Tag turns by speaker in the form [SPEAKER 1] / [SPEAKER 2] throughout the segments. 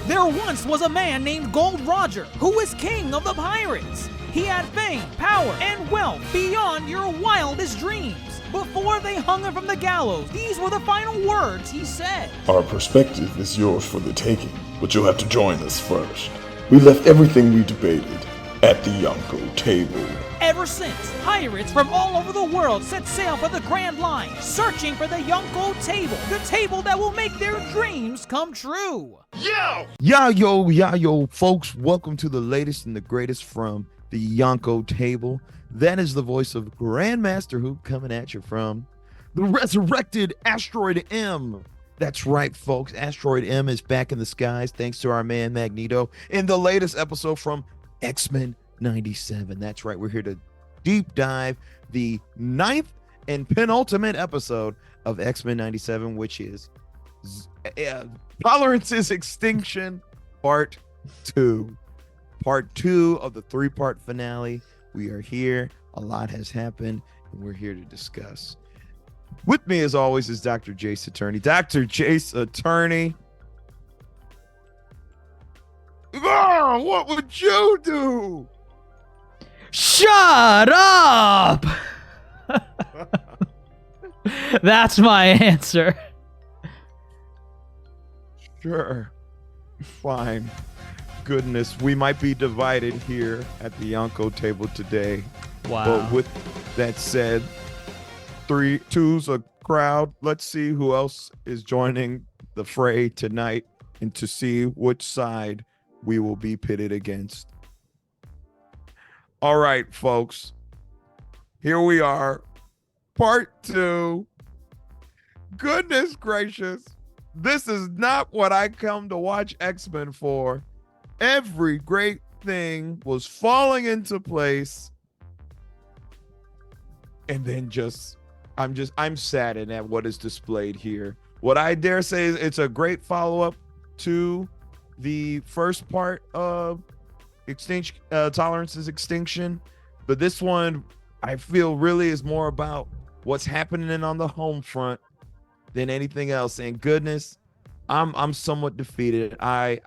[SPEAKER 1] There once was a man named Gold Roger who was king of the pirates. He had fame, power, and wealth beyond your wildest dreams. Before they hung him from the gallows, these were the final words he said.
[SPEAKER 2] Our perspective is yours for the taking, but you'll have to join us first. We left everything we debated at the Yonko table.
[SPEAKER 1] Ever since, pirates from all over the world set sail for the Grand Line, searching for the Yonko table, the table that will make their dreams come true.
[SPEAKER 3] Yo, folks, welcome to the latest and the greatest from the Yonko table. That is the voice of Grandmaster Hoop coming at you from the resurrected Asteroid M. That's right, folks. Asteroid M is back in the skies thanks to our man Magneto in the latest episode from X-Men 97. That's right. We're here to deep dive the 9th and penultimate episode of X-Men 97, which is Tolerance's Extinction Part 2. Part 2 of the 3-part finale. We are here. A lot has happened, and we're here to discuss. With me, as always, is DrJaceAttorney. DrJaceAttorney. Oh, what would you do?
[SPEAKER 1] Shut up! That's my answer.
[SPEAKER 3] Sure. Fine. Goodness, we might be divided here at the Yonko table today.
[SPEAKER 1] Wow.
[SPEAKER 3] But with that said, 2's a crowd. Let's see who else is joining the fray tonight and to see which side we will be pitted against. All right, folks. Here we are. Part 2. Goodness gracious. This is not what I come to watch X-Men for. Every great thing was falling into place. And then I'm saddened at what is displayed here. What I dare say is it's a great follow-up to the first part of Tolerance's Extinction. But this one, I feel really is more about what's happening on the home front than anything else. And goodness, I'm somewhat defeated. I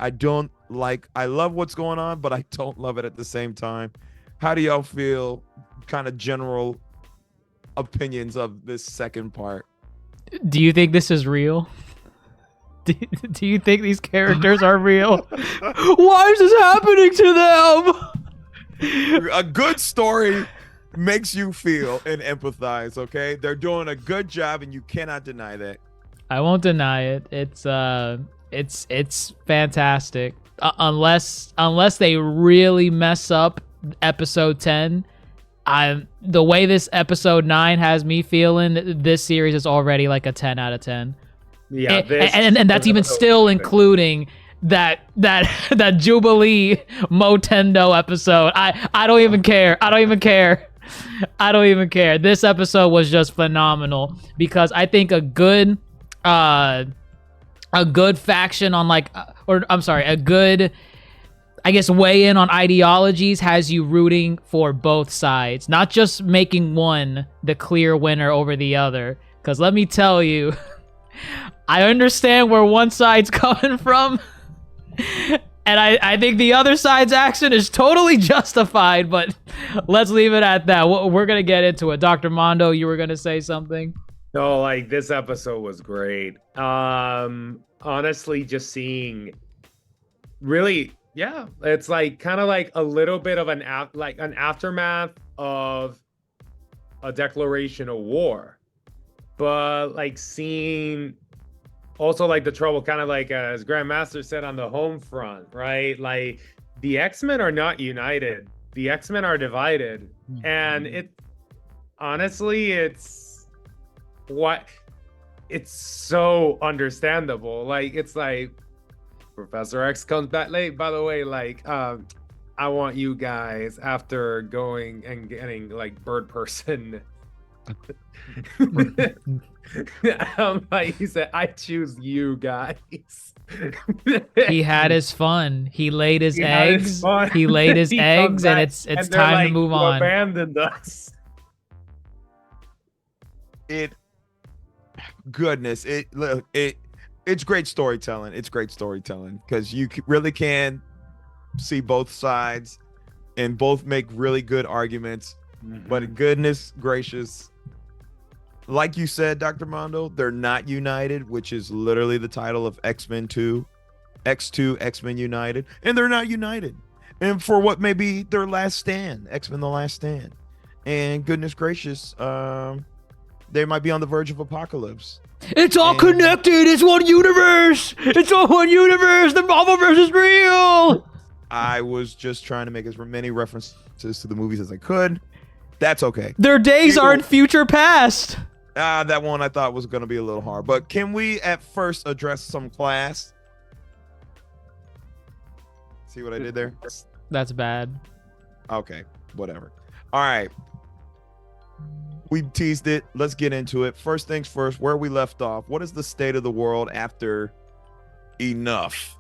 [SPEAKER 3] love what's going on, but I don't love it at the same time. How do y'all feel? Kind of general opinions of this second part.
[SPEAKER 4] Do you think this is real? Do you think these characters are real? Why is this happening to them?
[SPEAKER 3] A good story makes you feel and empathize, okay? They're doing a good job and you cannot deny that.
[SPEAKER 4] I won't deny it. It's fantastic. Unless they really mess up episode 10. The way this episode 9 has me feeling, this series is already like a 10 out of 10.
[SPEAKER 5] Yeah,
[SPEAKER 4] and that's even still including that Jubilee Motendo episode. I don't even care. I don't even care. This episode was just phenomenal because I think a good faction on a good, I guess, weigh in on ideologies has you rooting for both sides, not just making one the clear winner over the other. Because let me tell you, I understand where one side's coming from, and I think the other side's action is totally justified, but let's leave it at that. We're going to get into it. Dr. Mondo, you were going to say something?
[SPEAKER 5] No, like, this episode was great. Honestly, just seeing really, yeah, it's like kind of like a little bit of an aftermath of a declaration of war, but like seeing also like the trouble, kind of like as Grandmaster said, on the home front, right? Like the X-Men are not united. The X-Men are divided. Mm-hmm. And it honestly, it's so understandable. Like, it's like Professor X comes back late, by the way, like, I want you guys, after going and getting like bird person. Like, he said, I choose you guys.
[SPEAKER 4] He had his fun. He laid his eggs. He laid his eggs, and it's time
[SPEAKER 5] like,
[SPEAKER 4] to move on.
[SPEAKER 5] Abandoned us.
[SPEAKER 3] Goodness, it it's great storytelling. It's great storytelling because you really can see both sides and both make really good arguments. But goodness gracious, like you said, Dr. Mondo, they're not united, which is literally the title of X-Men 2, X2, X-Men United, and they're not united. And for what may be their last stand, X-Men The Last Stand. And goodness gracious, they might be on the verge of apocalypse.
[SPEAKER 4] It's all connected. It's one universe. It's all one universe. The Marvelverse is real.
[SPEAKER 3] I was just trying to make as many references to the movies as I could. That's okay.
[SPEAKER 4] Their days are in future past.
[SPEAKER 3] That one I thought was going to be a little hard. But can we at first address some class? See what I did there?
[SPEAKER 4] That's bad.
[SPEAKER 3] Okay, whatever. All right. We teased it. Let's get into it. First things first, where we left off. What is the state of the world after enough?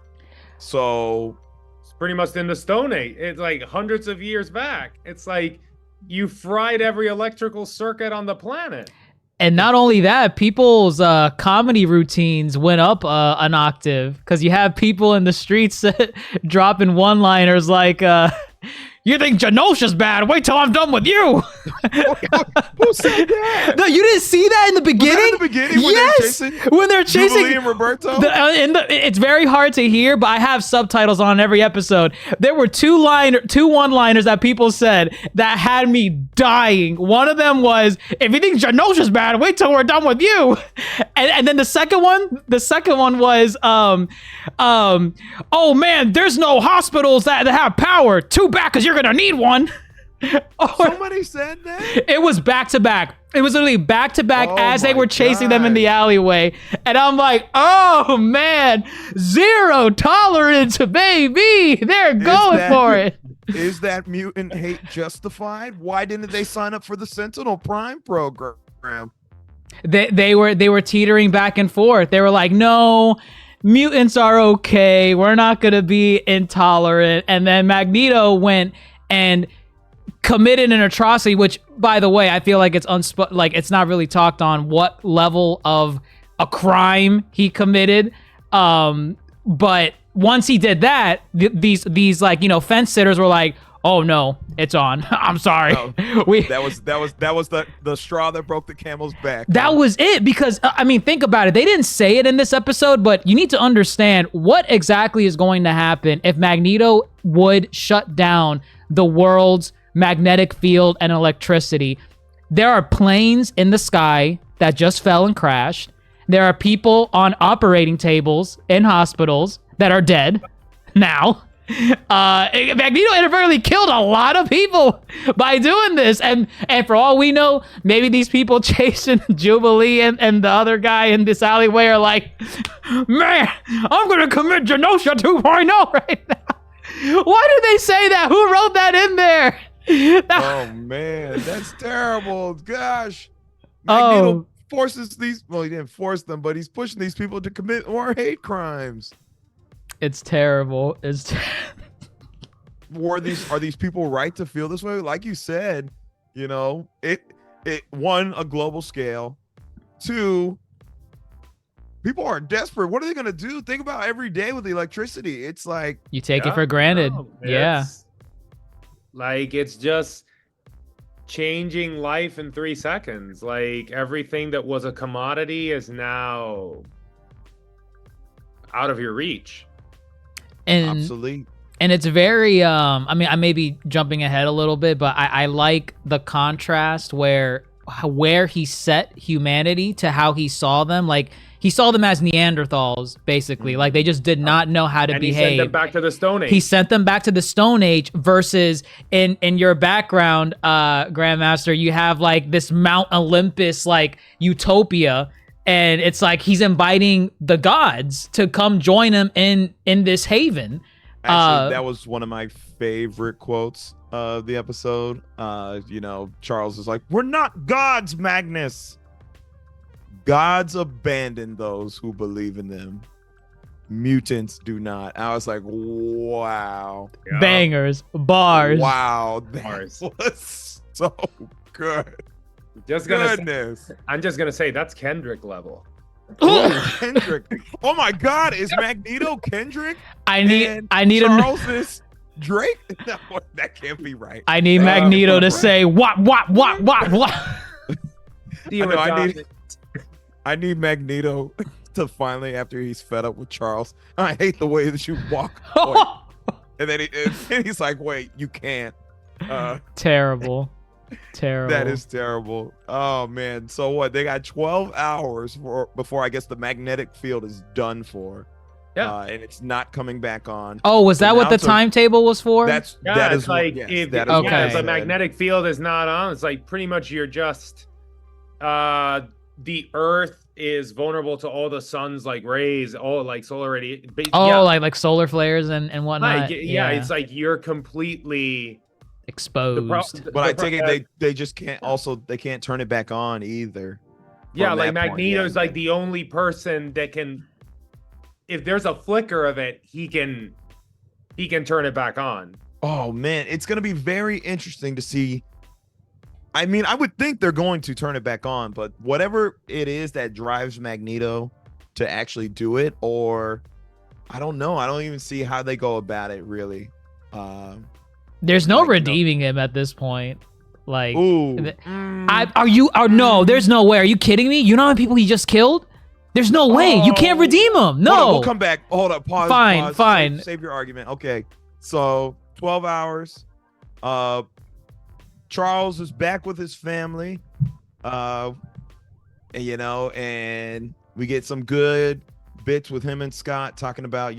[SPEAKER 3] So
[SPEAKER 5] It's pretty much in the Stone Age. It's like hundreds of years back. It's like you fried every electrical circuit on the planet.
[SPEAKER 4] And not only that, people's comedy routines went up an octave because you have people in the streets dropping one-liners like, you think Genosha's bad? Wait till I'm done with you.
[SPEAKER 3] who said that?
[SPEAKER 4] No, you didn't see that in the beginning?
[SPEAKER 3] Was that in the beginning
[SPEAKER 4] Yes!
[SPEAKER 3] when they're chasing
[SPEAKER 4] Jubilee
[SPEAKER 3] and Roberto?
[SPEAKER 4] It's very hard to hear, but I have subtitles on every episode. There were two one-liners that people said that had me dying. One of them was, if you think Genosha's bad, wait till we're done with you. And then the second one was, oh man, there's no hospitals that have power. Too bad, because you're gonna need one.
[SPEAKER 3] Somebody said that?
[SPEAKER 4] It was back to back. It was literally back to back as they were chasing them in the alleyway. And I'm like, oh man, zero tolerance, baby. They're going for it.
[SPEAKER 3] Is that mutant hate justified? Why didn't they sign up for the Sentinel Prime program?
[SPEAKER 4] They were teetering back and forth. They were like, no, mutants are okay. We're not gonna be intolerant. And then Magneto went and committed an atrocity, which, by the way, I feel like it's not really talked on what level of a crime he committed. But once he did that, these like, you know, fence sitters were like, oh no, it's on. I'm sorry.
[SPEAKER 3] No, that was the straw that broke the camel's back.
[SPEAKER 4] That was it, because I mean, think about it. They didn't say it in this episode, but you need to understand what exactly is going to happen if Magneto would shut down the world's magnetic field and electricity. There are planes in the sky that just fell and crashed. There are people on operating tables in hospitals that are dead now. Magneto inadvertently killed a lot of people by doing this, and for all we know, maybe these people chasing Jubilee and the other guy in this alleyway are like, man, I'm gonna commit Genosha 2.0 right now. Why did they say that? Who wrote that in there?
[SPEAKER 3] Oh man, that's terrible. Gosh. Magneto forces these, well, he didn't force them, but he's pushing these people to commit more hate crimes.
[SPEAKER 4] It's terrible.
[SPEAKER 3] Are these people right to feel this way? Like you said, you know, it one, a global scale. Two, people are desperate. What are they gonna do? Think about every day with the electricity. It's like
[SPEAKER 4] you take it for granted. Yeah.
[SPEAKER 5] Like, it's just changing life in 3 seconds. Like, everything that was a commodity is now out of your reach.
[SPEAKER 4] And
[SPEAKER 3] obsolete.
[SPEAKER 4] And it's very, I mean, I may be jumping ahead a little bit, but I like the contrast where he set humanity to how he saw them. Like, he saw them as Neanderthals, basically. Like, they just did not know how to behave.
[SPEAKER 5] He sent them back to the Stone Age.
[SPEAKER 4] He sent them back to the Stone Age versus in your background, Grandmaster, you have like this Mount Olympus, like utopia. And it's like he's inviting the gods to come join him in this haven.
[SPEAKER 3] Actually, that was one of my favorite quotes of the episode. You know, Charles is like, "We're not gods, Magnus. Gods abandon those who believe in them. Mutants do not." I was like, wow.
[SPEAKER 5] Yeah.
[SPEAKER 4] Bangers. Bars.
[SPEAKER 3] Wow.
[SPEAKER 5] Bars.
[SPEAKER 3] That was so good.
[SPEAKER 5] I'm just gonna say, that's Kendrick level.
[SPEAKER 3] Oh, Kendrick. Oh my God, is Magneto Kendrick?
[SPEAKER 4] I need
[SPEAKER 3] And
[SPEAKER 4] a
[SPEAKER 3] Charles is Drake? No, that can't be right.
[SPEAKER 4] I need Magneto to say what.
[SPEAKER 3] I need Magneto to finally, after he's fed up with Charles, I hate the way that you walk. And then he's like, wait, you can't.
[SPEAKER 4] Terrible.
[SPEAKER 3] That is terrible. Oh man. So what? They got 12 hours before I guess the magnetic field is done for.
[SPEAKER 5] Yeah.
[SPEAKER 3] And it's not coming back on.
[SPEAKER 4] Oh, was that what the timetable was for?
[SPEAKER 3] That
[SPEAKER 5] it's
[SPEAKER 3] is
[SPEAKER 5] like
[SPEAKER 3] what,
[SPEAKER 5] if
[SPEAKER 4] the
[SPEAKER 5] magnetic field is not on, it's like pretty much you're just the Earth is vulnerable to all the sun's like rays, all like solar radiation.
[SPEAKER 4] Like solar flares and whatnot.
[SPEAKER 5] It's like you're completely
[SPEAKER 4] exposed.
[SPEAKER 3] But I take it they just can't they can't turn it back on either.
[SPEAKER 5] Yeah, like Magneto's like the only person that can, if there's a flicker of it, he can turn it back on.
[SPEAKER 3] Oh man, it's gonna be very interesting to see. I mean, I would think they're going to turn it back on, but whatever it is that drives Magneto to actually do it, or I don't know. I don't even see how they go about it really.
[SPEAKER 4] There's no redeeming him at this point. Like,
[SPEAKER 3] ooh,
[SPEAKER 4] no, there's no way. Are you kidding me? You know how many people he just killed? There's no way. You can't redeem him. No.
[SPEAKER 3] Hold on, we'll come back. Hold up. Pause.
[SPEAKER 4] Fine.
[SPEAKER 3] Save your argument. Okay. So 12 hours. Charles is back with his family. And we get some good bits with him and Scott talking about,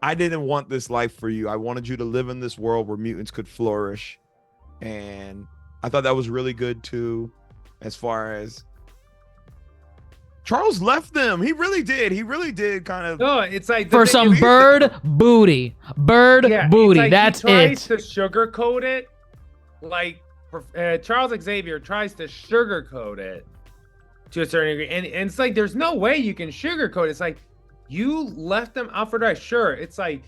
[SPEAKER 3] I didn't want this life for you. I wanted you to live in this world where mutants could flourish. And I thought that was really good too, as far as Charles left them. He really did. He really did kind of.
[SPEAKER 5] No, it's like
[SPEAKER 4] for some bird booty. Booty.
[SPEAKER 5] Like
[SPEAKER 4] that's
[SPEAKER 5] he tries
[SPEAKER 4] it.
[SPEAKER 5] To sugarcoat it. Like Charles Xavier tries to sugarcoat it to a certain degree. And it's like, there's no way you can sugarcoat it. It's like, you left them out for dead. Sure. It's like,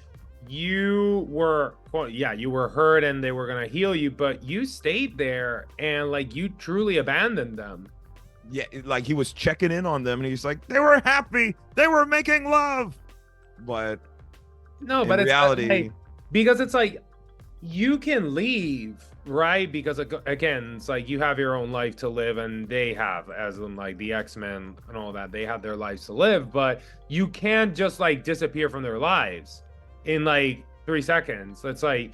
[SPEAKER 5] you were hurt and they were going to heal you, but you stayed there and like you truly abandoned them.
[SPEAKER 3] Yeah, like he was checking in on them and he's like, they were happy, they were making love. But
[SPEAKER 5] no, but
[SPEAKER 3] reality,
[SPEAKER 5] it's like, because it's like you can leave, right? Because again, it's like you have your own life to live and they have, as in like the X-Men and all that, they have their lives to live, but you can't just like disappear from their lives in like 3 seconds. It's like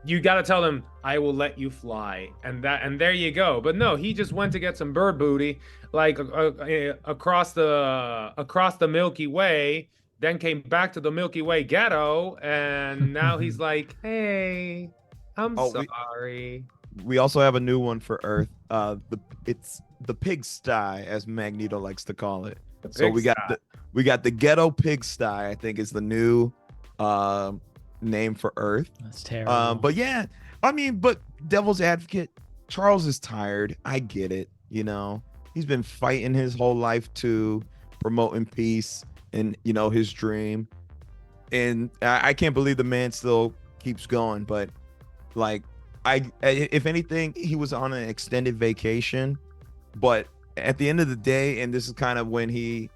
[SPEAKER 5] you got to tell them, I will let you fly, and there you go. But no, he just went to get some bird booty, like across the Milky Way, then came back to the Milky Way ghetto, and now he's like, hey, I'm sorry.
[SPEAKER 3] We also have a new one for Earth. It's the pigsty, as Magneto likes to call it. So we got the ghetto pigsty, I think is the new name for Earth.
[SPEAKER 4] That's terrible.
[SPEAKER 3] But yeah, I mean, but devil's advocate, Charles is tired. I get it. He's been fighting his whole life to promoting peace and his dream, and I can't believe the man still keeps going. But like, if anything, he was on an extended vacation. But at the end of the day, and this is kind of when he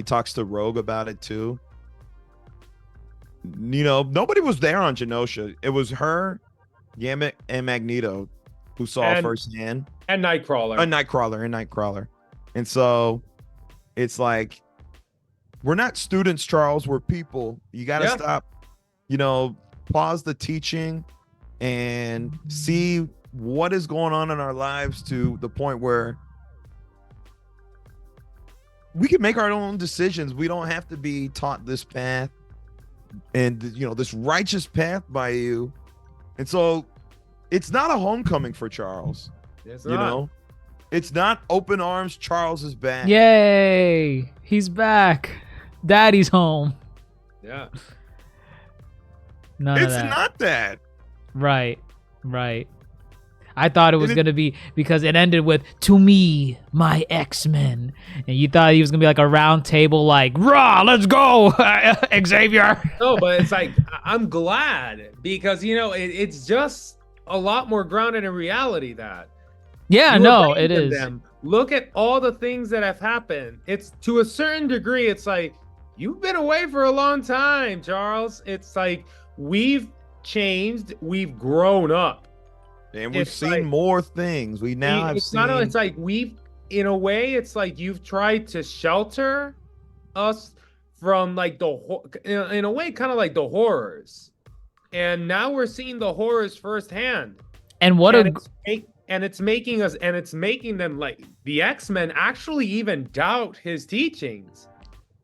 [SPEAKER 3] talks to Rogue about it too. Nobody was there on Genosha. It was her, Gambit, and Magneto who saw firsthand.
[SPEAKER 5] And
[SPEAKER 3] Nightcrawler. And so it's like, we're not students, Charles. We're people. You got to stop, pause the teaching and see what is going on in our lives to the point where we can make our own decisions. We don't have to be taught this path and this righteous path by you. And so it's not a homecoming for Charles.
[SPEAKER 5] It's not.
[SPEAKER 3] It's not open arms, Charles is back.
[SPEAKER 4] Yay, he's back. Daddy's home.
[SPEAKER 5] Yeah.
[SPEAKER 4] None of that.
[SPEAKER 3] It's not that.
[SPEAKER 4] Right. I thought it was going to be, because it ended with, to me, my X-Men. And you thought he was going to be like a round table, like, rah, let's go, Xavier.
[SPEAKER 5] No, but it's like, I'm glad, because, it's just a lot more grounded in reality that.
[SPEAKER 4] Yeah, no, it is.
[SPEAKER 5] look at all the things that have happened. It's to a certain degree, it's like, you've been away for a long time, Charles. It's like, we've changed, we've grown up.
[SPEAKER 3] And we've
[SPEAKER 5] It's
[SPEAKER 3] seen
[SPEAKER 5] like-
[SPEAKER 3] more things. We now have
[SPEAKER 5] It's
[SPEAKER 3] seen.
[SPEAKER 5] not, it's like in a way, it's like you've tried to shelter us from like in a way, kind of like the horrors. And now we're seeing the horrors firsthand.
[SPEAKER 4] And what
[SPEAKER 5] and
[SPEAKER 4] a
[SPEAKER 5] it's making them like the X-Men actually even doubt his teachings.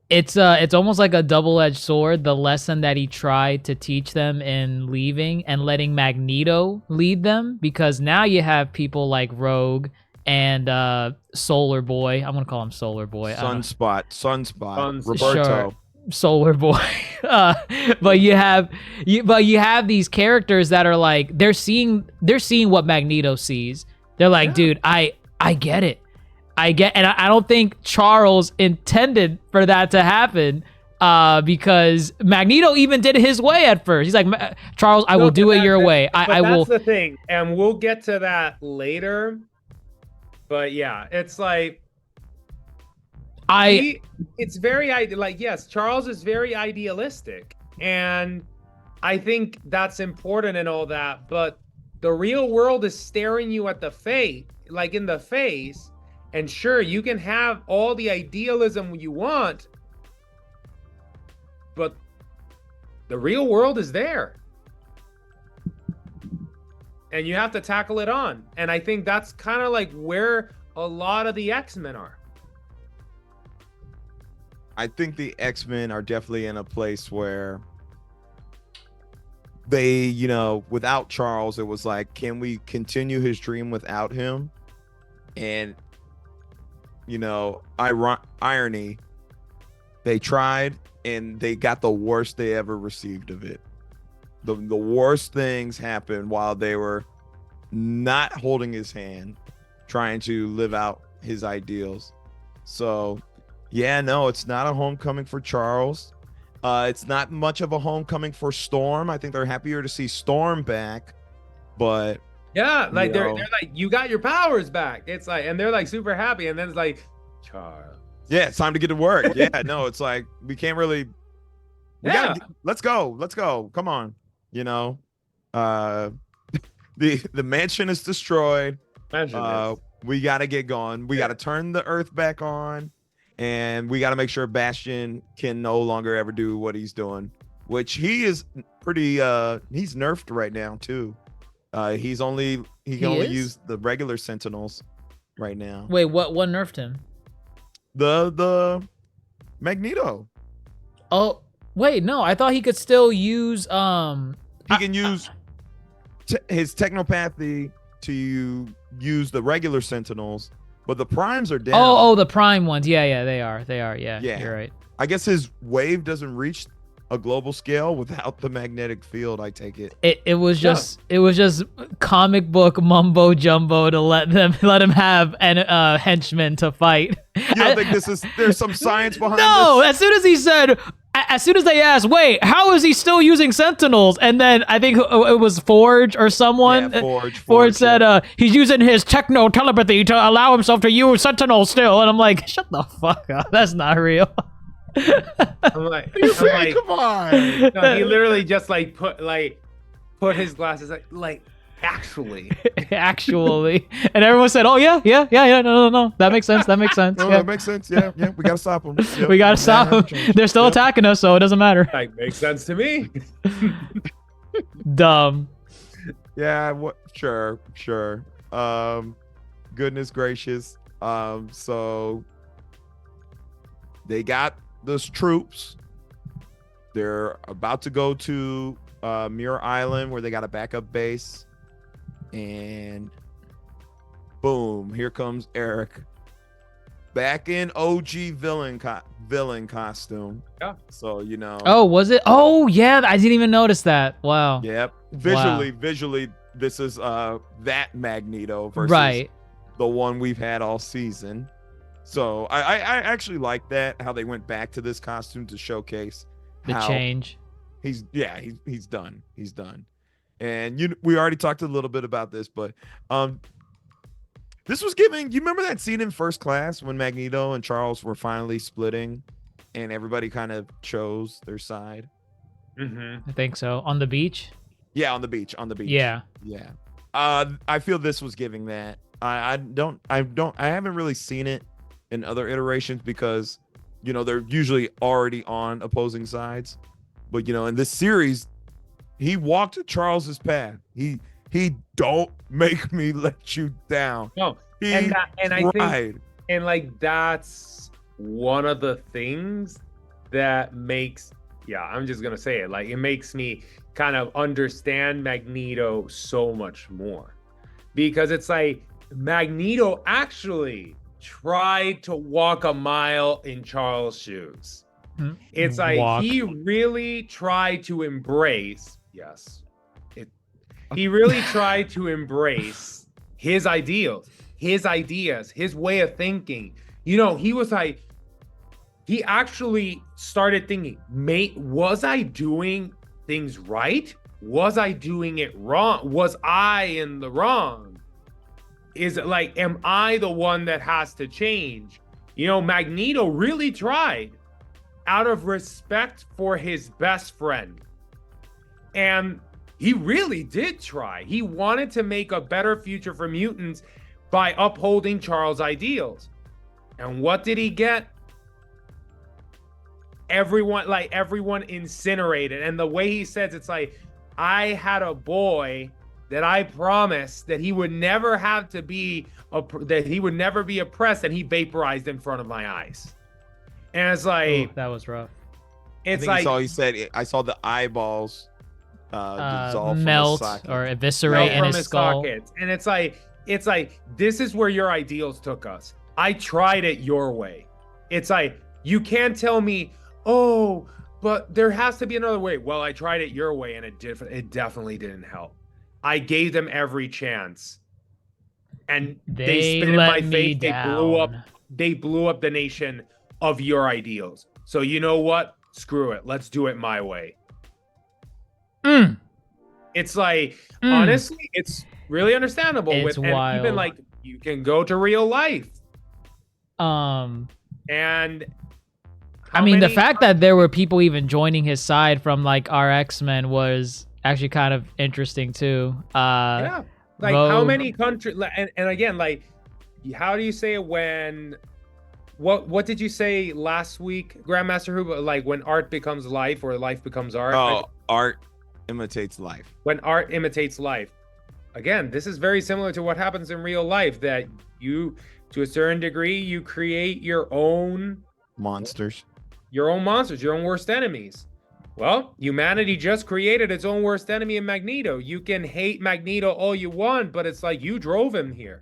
[SPEAKER 4] it's almost like a double-edged sword, the lesson that he tried to teach them in leaving and letting Magneto lead them, because now you have people like Rogue and Solar Boy. I'm gonna call him Solar Boy.
[SPEAKER 3] Sunspot,
[SPEAKER 5] Sunspot.
[SPEAKER 3] Roberto.
[SPEAKER 4] Sure. Solar Boy. But you have these characters that are like, they're seeing what Magneto sees. They're like,
[SPEAKER 5] Yeah.
[SPEAKER 4] dude, I get it. And I don't think Charles intended for that to happen, because Magneto even did it his way at first. He's like, Charles, I will do it your way. I will.
[SPEAKER 5] That's the thing, and we'll get to that later. But yeah, it's like it's very like, yes, Charles is very idealistic, and I think that's important and all that. But the real world is staring you at the face, like in the face. And sure, you can have all the idealism you want, but the real world is there. And you have to tackle it on. And I think that's kind of like where a lot of the X-Men are.
[SPEAKER 3] I think the X-Men are definitely in a place where they, without Charles, it was like, can we continue his dream without him? And irony, they tried and they got the worst they ever received of it. The worst things happened while they were not holding his hand, trying to live out his ideals. So yeah, no, it's not a homecoming for Charles. It's not much of a homecoming for Storm. I think they're happier to see Storm back, but
[SPEAKER 5] yeah, like they're like, you got your powers back. It's like, and they're like super happy, and then it's like, Charles.
[SPEAKER 3] Yeah, it's time to get to work. Yeah, no, it's like we can't really. Let's go. Come on, the mansion is destroyed. We got to get going. We got to turn the Earth back on, and we got to make sure Bastion can no longer ever do what he's doing, which he is pretty. He's nerfed right now too. He can only use the regular Sentinels right now.
[SPEAKER 4] Wait, what nerfed him?
[SPEAKER 3] The Magneto.
[SPEAKER 4] Oh, wait, no, I thought he could still use
[SPEAKER 3] He can use his technopathy to use the regular Sentinels, but the primes are down.
[SPEAKER 4] Oh, the prime ones. Yeah, they are. Yeah, you're right.
[SPEAKER 3] I guess his wave doesn't reach a global scale without the magnetic field, I take it.
[SPEAKER 4] It was just comic book mumbo jumbo to let him have an henchman to fight.
[SPEAKER 3] You don't think there's some science behind
[SPEAKER 4] no,
[SPEAKER 3] this?
[SPEAKER 4] as soon as they asked, wait, how is he still using Sentinels? And then I think it was Forge or someone.
[SPEAKER 3] Yeah,
[SPEAKER 4] Forge said he's using his techno telepathy to allow himself to use Sentinels still. And I'm like, shut the fuck up. That's not real.
[SPEAKER 5] I'm like,
[SPEAKER 3] Come on.
[SPEAKER 5] no, he literally just like put his glasses like actually.
[SPEAKER 4] And everyone said, oh yeah, no, that makes sense.
[SPEAKER 3] No,
[SPEAKER 4] Yeah.
[SPEAKER 3] that makes sense. Yeah, we gotta stop them. Yep.
[SPEAKER 4] We gotta stop them. They're still attacking us, so it doesn't matter.
[SPEAKER 5] Like, makes sense to me.
[SPEAKER 4] Dumb.
[SPEAKER 3] Yeah, sure. Goodness gracious. So they got those troops. They're about to go to Muir Island where they got a backup base. And boom, here comes Eric. Back in OG villain costume.
[SPEAKER 5] Yeah.
[SPEAKER 3] So,
[SPEAKER 4] Oh, was it? Oh, yeah, I didn't even notice that. Wow.
[SPEAKER 3] Yep. Visually, this is that Magneto versus the one we've had all season. So I actually like that, how they went back to this costume to showcase
[SPEAKER 4] the change.
[SPEAKER 3] He's done. He's done. And we already talked a little bit about this, but This was giving. You remember that scene in First Class when Magneto and Charles were finally splitting, and everybody kind of chose their side.
[SPEAKER 5] Mm-hmm.
[SPEAKER 4] I think so. On the beach.
[SPEAKER 3] Yeah, on the beach. On the beach.
[SPEAKER 4] Yeah.
[SPEAKER 3] Yeah. I feel this was giving that. I haven't really seen it in other iterations because, you know, they're usually already on opposing sides. But, you know, in this series, he walked Charles's path. He don't make me let you down.
[SPEAKER 5] No,
[SPEAKER 3] I think,
[SPEAKER 5] and like that's one of the things that makes, yeah, I'm just gonna say it, like it makes me kind of understand Magneto so much more, because it's like Magneto actually tried to walk a mile in Charles' shoes. It's like he really tried to embrace, he really tried to embrace his ideals, his ideas, his way of thinking. You know, he was like, he actually started thinking, mate, was I doing things right? Was I doing it wrong? Was I in the wrong? Is it like, am I the one that has to change? You know, Magneto really tried out of respect for his best friend. And he really did try. He wanted to make a better future for mutants by upholding Charles' ideals. And what did he get? Everyone incinerated. And the way he says, it's like, I had a boy that I promised that he would never have to be, that he would never be oppressed, and he vaporized in front of my eyes. And it's like,
[SPEAKER 4] ooh, that was rough.
[SPEAKER 5] It's like,
[SPEAKER 3] he said, I saw the eyeballs dissolve,
[SPEAKER 4] melt
[SPEAKER 3] from the
[SPEAKER 4] or eviscerate in his skull.
[SPEAKER 5] sockets. And it's like, this is where your ideals took us. I tried it your way. It's like, you can't tell me, oh, but there has to be another way. Well, I tried it your way, and it definitely didn't help. I gave them every chance, and they spit in my face. They blew up the nation of your ideals. So you know what? Screw it. Let's do it my way. It's like, honestly, it's really understandable.
[SPEAKER 4] It's wild.
[SPEAKER 5] And even like, you can go to real life.
[SPEAKER 4] And
[SPEAKER 5] I
[SPEAKER 4] mean, the fact that there were people even joining his side from like our X-Men was actually kind of interesting too.
[SPEAKER 5] Yeah, like
[SPEAKER 4] Rogue.
[SPEAKER 5] How many countries? And again, like, how do you say it when? What did you say last week, Grandmaster Who? Like when art becomes life or life becomes art?
[SPEAKER 3] Oh, art imitates life.
[SPEAKER 5] When art imitates life. Again, this is very similar to what happens in real life, that you, to a certain degree, you create your own
[SPEAKER 3] monsters,
[SPEAKER 5] your own worst enemies. Well, humanity just created its own worst enemy in Magneto. You can hate Magneto all you want, but it's like, you drove him here.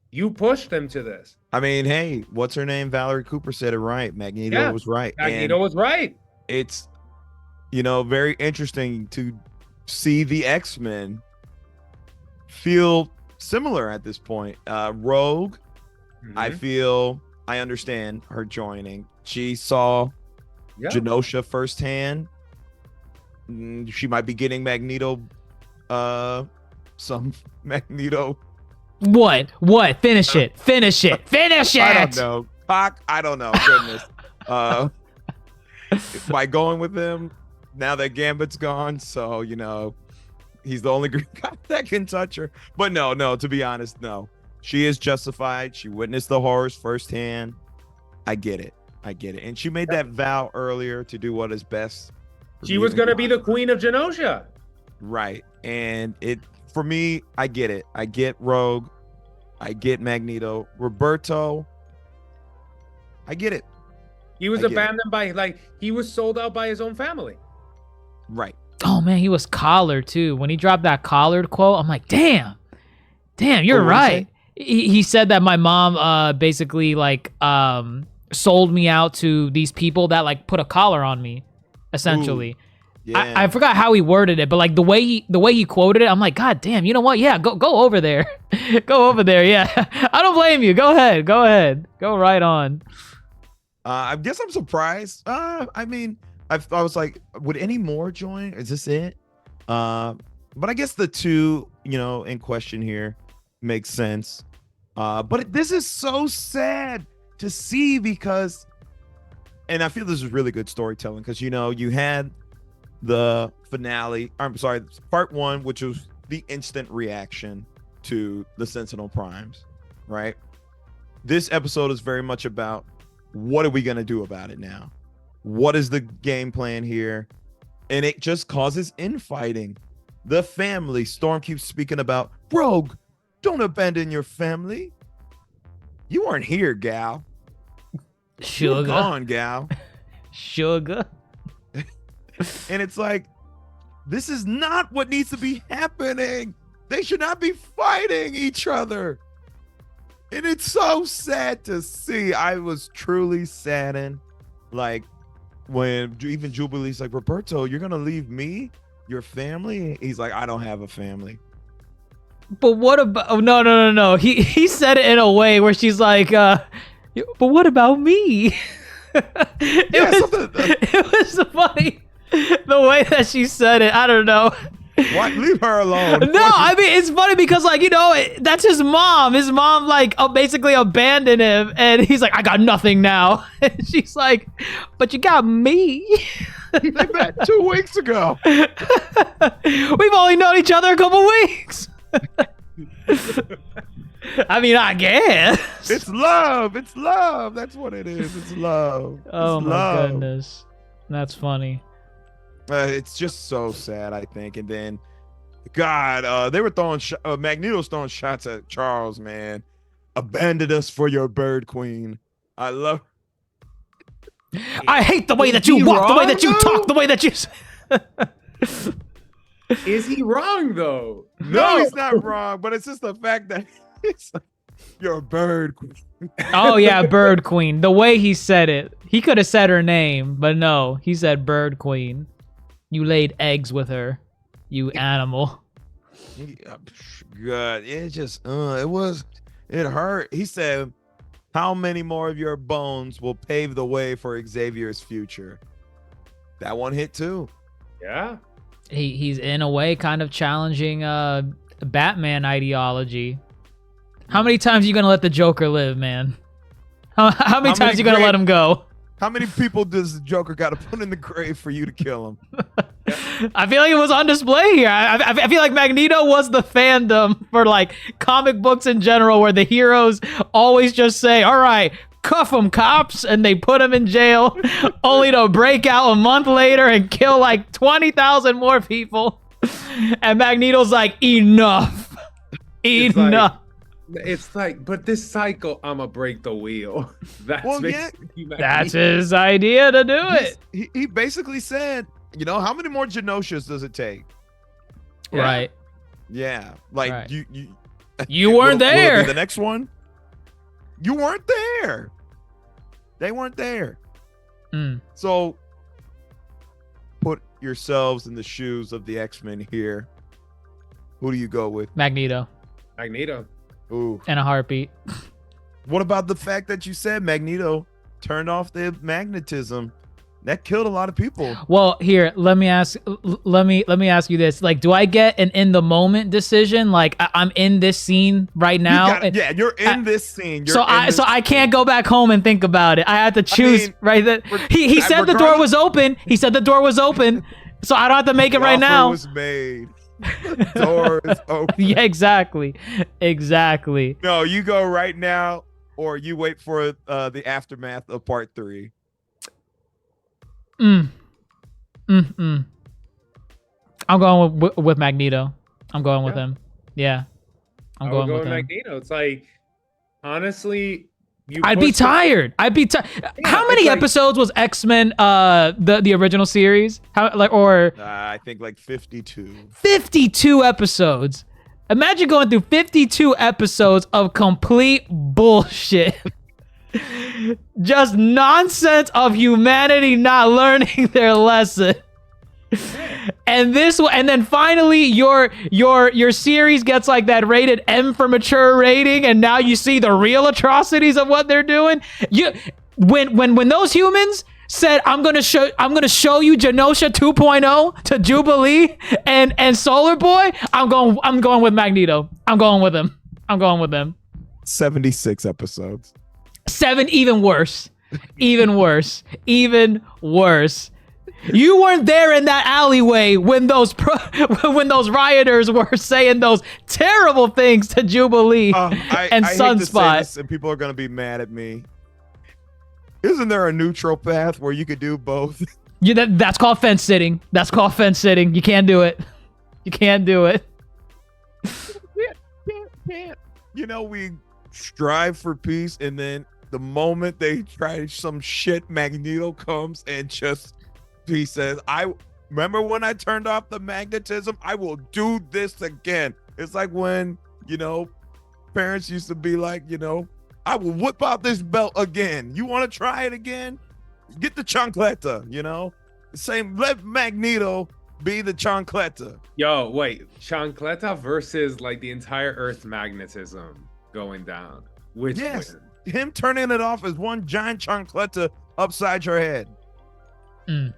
[SPEAKER 5] You pushed him to this.
[SPEAKER 3] I mean, hey, what's her name? Valerie Cooper said it right. Magneto was right.
[SPEAKER 5] Magneto was right.
[SPEAKER 3] It's, you know, very interesting to see the X-Men feel similar at this point. Rogue, I understand her joining. She saw Genosha firsthand. She might be getting Magneto, some Magneto.
[SPEAKER 4] What? Finish it. Finish it.
[SPEAKER 3] I don't know. I don't know. Goodness. By going with him, now that Gambit's gone, so, you know, he's the only green guy that can touch her. But no, to be honest, no. She is justified. She witnessed the horrors firsthand. I get it. And she made that vow earlier to do what is best.
[SPEAKER 5] She was going to be the queen of Genosha.
[SPEAKER 3] Right. And for me, I get it. I get Rogue. I get Magneto. Roberto, I get it.
[SPEAKER 5] He was abandoned by, like, he was sold out by his own family.
[SPEAKER 3] Right.
[SPEAKER 4] Oh man, he was collared too. When he dropped that collared quote, I'm like, damn, you're right. He said that my mom basically like sold me out to these people that like put a collar on me, essentially.
[SPEAKER 3] Ooh. Yeah.
[SPEAKER 4] I forgot how he worded it, but like the way he quoted it, I'm like, God damn, you know what? Yeah, go over there. Go over there. Yeah. I don't blame you. Go ahead. Go right on.
[SPEAKER 3] I guess I'm surprised. I mean, I was like, would any more join? Is this it? But I guess the two, you know, in question here makes sense. But this is so sad to see because, and I feel this is really good storytelling because, you had the finale, I'm sorry, part 1, which was the instant reaction to the Sentinel Primes, right? This episode is very much about what are we going to do about it now? What is the game plan here? And it just causes infighting. The family, Storm keeps speaking about, Rogue, don't abandon your family. You weren't here, gal.
[SPEAKER 4] Sugar.
[SPEAKER 3] You're gone, gal.
[SPEAKER 4] Sugar.
[SPEAKER 3] And it's like, this is not what needs to be happening. They should not be fighting each other. And it's so sad to see. I was truly saddened. Like, when even Jubilee's like, Roberto, you're going to leave me, your family? He's like, I don't have a family.
[SPEAKER 4] But what about? Oh, no. He said it in a way where she's like, but what about me? It was funny the way that she said it. I don't know.
[SPEAKER 3] What? Leave her alone.
[SPEAKER 4] No, I mean, it's funny because, like, that's his mom. His mom, like, basically abandoned him, and he's like, I got nothing now. And she's like, but you got me.
[SPEAKER 3] They met 2 weeks ago.
[SPEAKER 4] We've only known each other a couple weeks. I mean, I guess.
[SPEAKER 3] It's love. It's love. That's what it is. It's love.
[SPEAKER 4] Oh,
[SPEAKER 3] it's
[SPEAKER 4] my
[SPEAKER 3] love.
[SPEAKER 4] goodness. That's funny.
[SPEAKER 3] It's just so sad, I think. And then, God, they were throwing Magneto's throwing shots at Charles, man. Abandoned us for your bird queen. I love.
[SPEAKER 4] I hate the way that you walk, the way that you talk, the way that you.
[SPEAKER 5] Is he wrong though?
[SPEAKER 3] No, he's not wrong. But it's just the fact that it's like, you're a bird queen.
[SPEAKER 4] Oh yeah, bird queen. The way he said it, he could have said her name, but no, he said bird queen. You laid eggs with her, you animal.
[SPEAKER 3] God, it just, it hurt. He said, how many more of your bones will pave the way for Xavier's future? That one hit too.
[SPEAKER 5] Yeah.
[SPEAKER 4] He's in a way kind of challenging Batman ideology. How many times are you gonna let the Joker live, man? How many times are you gonna let him go?
[SPEAKER 3] How many people does the Joker got to put in the grave for you to kill him?
[SPEAKER 4] I feel like it was on display here. I feel like Magneto was the fandom for like comic books in general, where the heroes always just say, all right, cuff them, cops, and they put them in jail, only to break out a month later and kill like 20,000 more people. And Magneto's like, enough. Enough.
[SPEAKER 5] It's like, but this cycle, I'ma break the wheel.
[SPEAKER 4] That's his idea to do it.
[SPEAKER 3] He basically said, how many more Genoshas does it take?
[SPEAKER 4] Right.
[SPEAKER 3] Yeah. Like
[SPEAKER 4] Right.
[SPEAKER 3] you
[SPEAKER 4] weren't there.
[SPEAKER 3] Will it be the next one? You weren't there. They weren't there. So put yourselves in the shoes of the X-Men here. Who do you go with?
[SPEAKER 4] Magneto.
[SPEAKER 3] Ooh.
[SPEAKER 4] In a heartbeat.
[SPEAKER 3] What about the fact that you said Magneto turned off the magnetism? That killed a lot of people.
[SPEAKER 4] Well, here, let me ask you this. Like, do I get an in the moment decision? Like, I'm in this scene right now.
[SPEAKER 3] You're in this scene.
[SPEAKER 4] So I can't go back home and think about it. I had to choose right then. He said the door was open. He said the door was open. So I don't have to make it right now.
[SPEAKER 3] Was made. The door is open.
[SPEAKER 4] Yeah, exactly.
[SPEAKER 3] No, you go right now, or you wait for the aftermath of part 3.
[SPEAKER 4] I'm going with Magneto. I'm going with him. Yeah, I'm going with him.
[SPEAKER 5] Magneto. It's like, honestly,
[SPEAKER 4] I'd be tired. Yeah, how many episodes was X-Men the original series?
[SPEAKER 3] I think like 52.
[SPEAKER 4] 52 episodes. Imagine going through 52 episodes of complete bullshit. Just nonsense of humanity not learning their lesson. And then finally your series gets like that rated M for mature rating, and now you see the real atrocities of what they're doing. When those humans said, I'm gonna show you Genosha 2.0 to Jubilee and Solar Boy, I'm going with Magneto. I'm going with him.
[SPEAKER 3] 76 episodes.
[SPEAKER 4] 7, even worse. Even worse. Even worse. You weren't there in that alleyway when those rioters were saying those terrible things to Jubilee and
[SPEAKER 3] I hate to say
[SPEAKER 4] Sunspot.
[SPEAKER 3] this, and people are gonna be mad at me. Isn't there a neutral path where you could do both?
[SPEAKER 4] That's called fence sitting. That's called fence sitting. You can't do it. You can't do it.
[SPEAKER 3] Can't. You know, we strive for peace, and then the moment they try some shit, Magneto comes and just, he says, I remember when I turned off the magnetism, I will do this again. It's like when, you know, parents used to be like, you know, I will whip out this belt again. You want to try it again? Get the chancleta, you know? Same, let Magneto be the chancleta.
[SPEAKER 5] Yo, wait, chancleta versus like the entire Earth magnetism going down. Which
[SPEAKER 3] Yes.
[SPEAKER 5] wins?
[SPEAKER 3] Him turning it off as one giant chancleta upside your head.
[SPEAKER 5] Damn.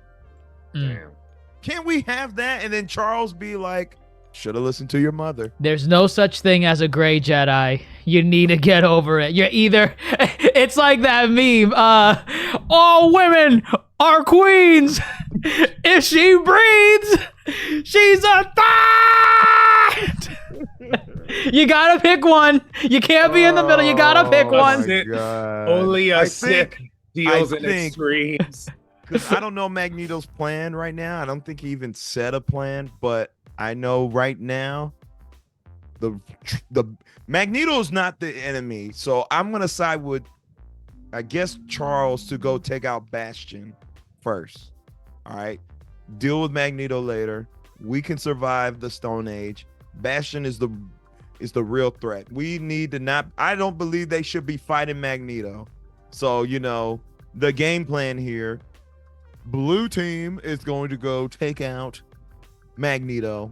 [SPEAKER 3] Can't we have that? And then Charles be like, should have listened to your mother.
[SPEAKER 4] There's no such thing as a gray Jedi. You need to get over it. You're either, it's like that meme, all women are queens. If she breathes, she's a threat. You gotta pick one. You can't be in the middle. You gotta pick one.
[SPEAKER 5] Only a
[SPEAKER 3] I
[SPEAKER 5] sick
[SPEAKER 3] think-
[SPEAKER 5] deals
[SPEAKER 3] I
[SPEAKER 5] in
[SPEAKER 3] think-
[SPEAKER 5] extremes.
[SPEAKER 3] Because I don't know Magneto's plan right now. I don't think he even set a plan, but I know right now the Magneto's not the enemy. So I'm gonna side with, I guess, Charles to go take out Bastion first. All right. Deal with Magneto later. We can survive the Stone Age. Bastion is the real threat. We need to not, I don't believe they should be fighting Magneto. So, you know, the game plan here, blue team is going to go take out Magneto.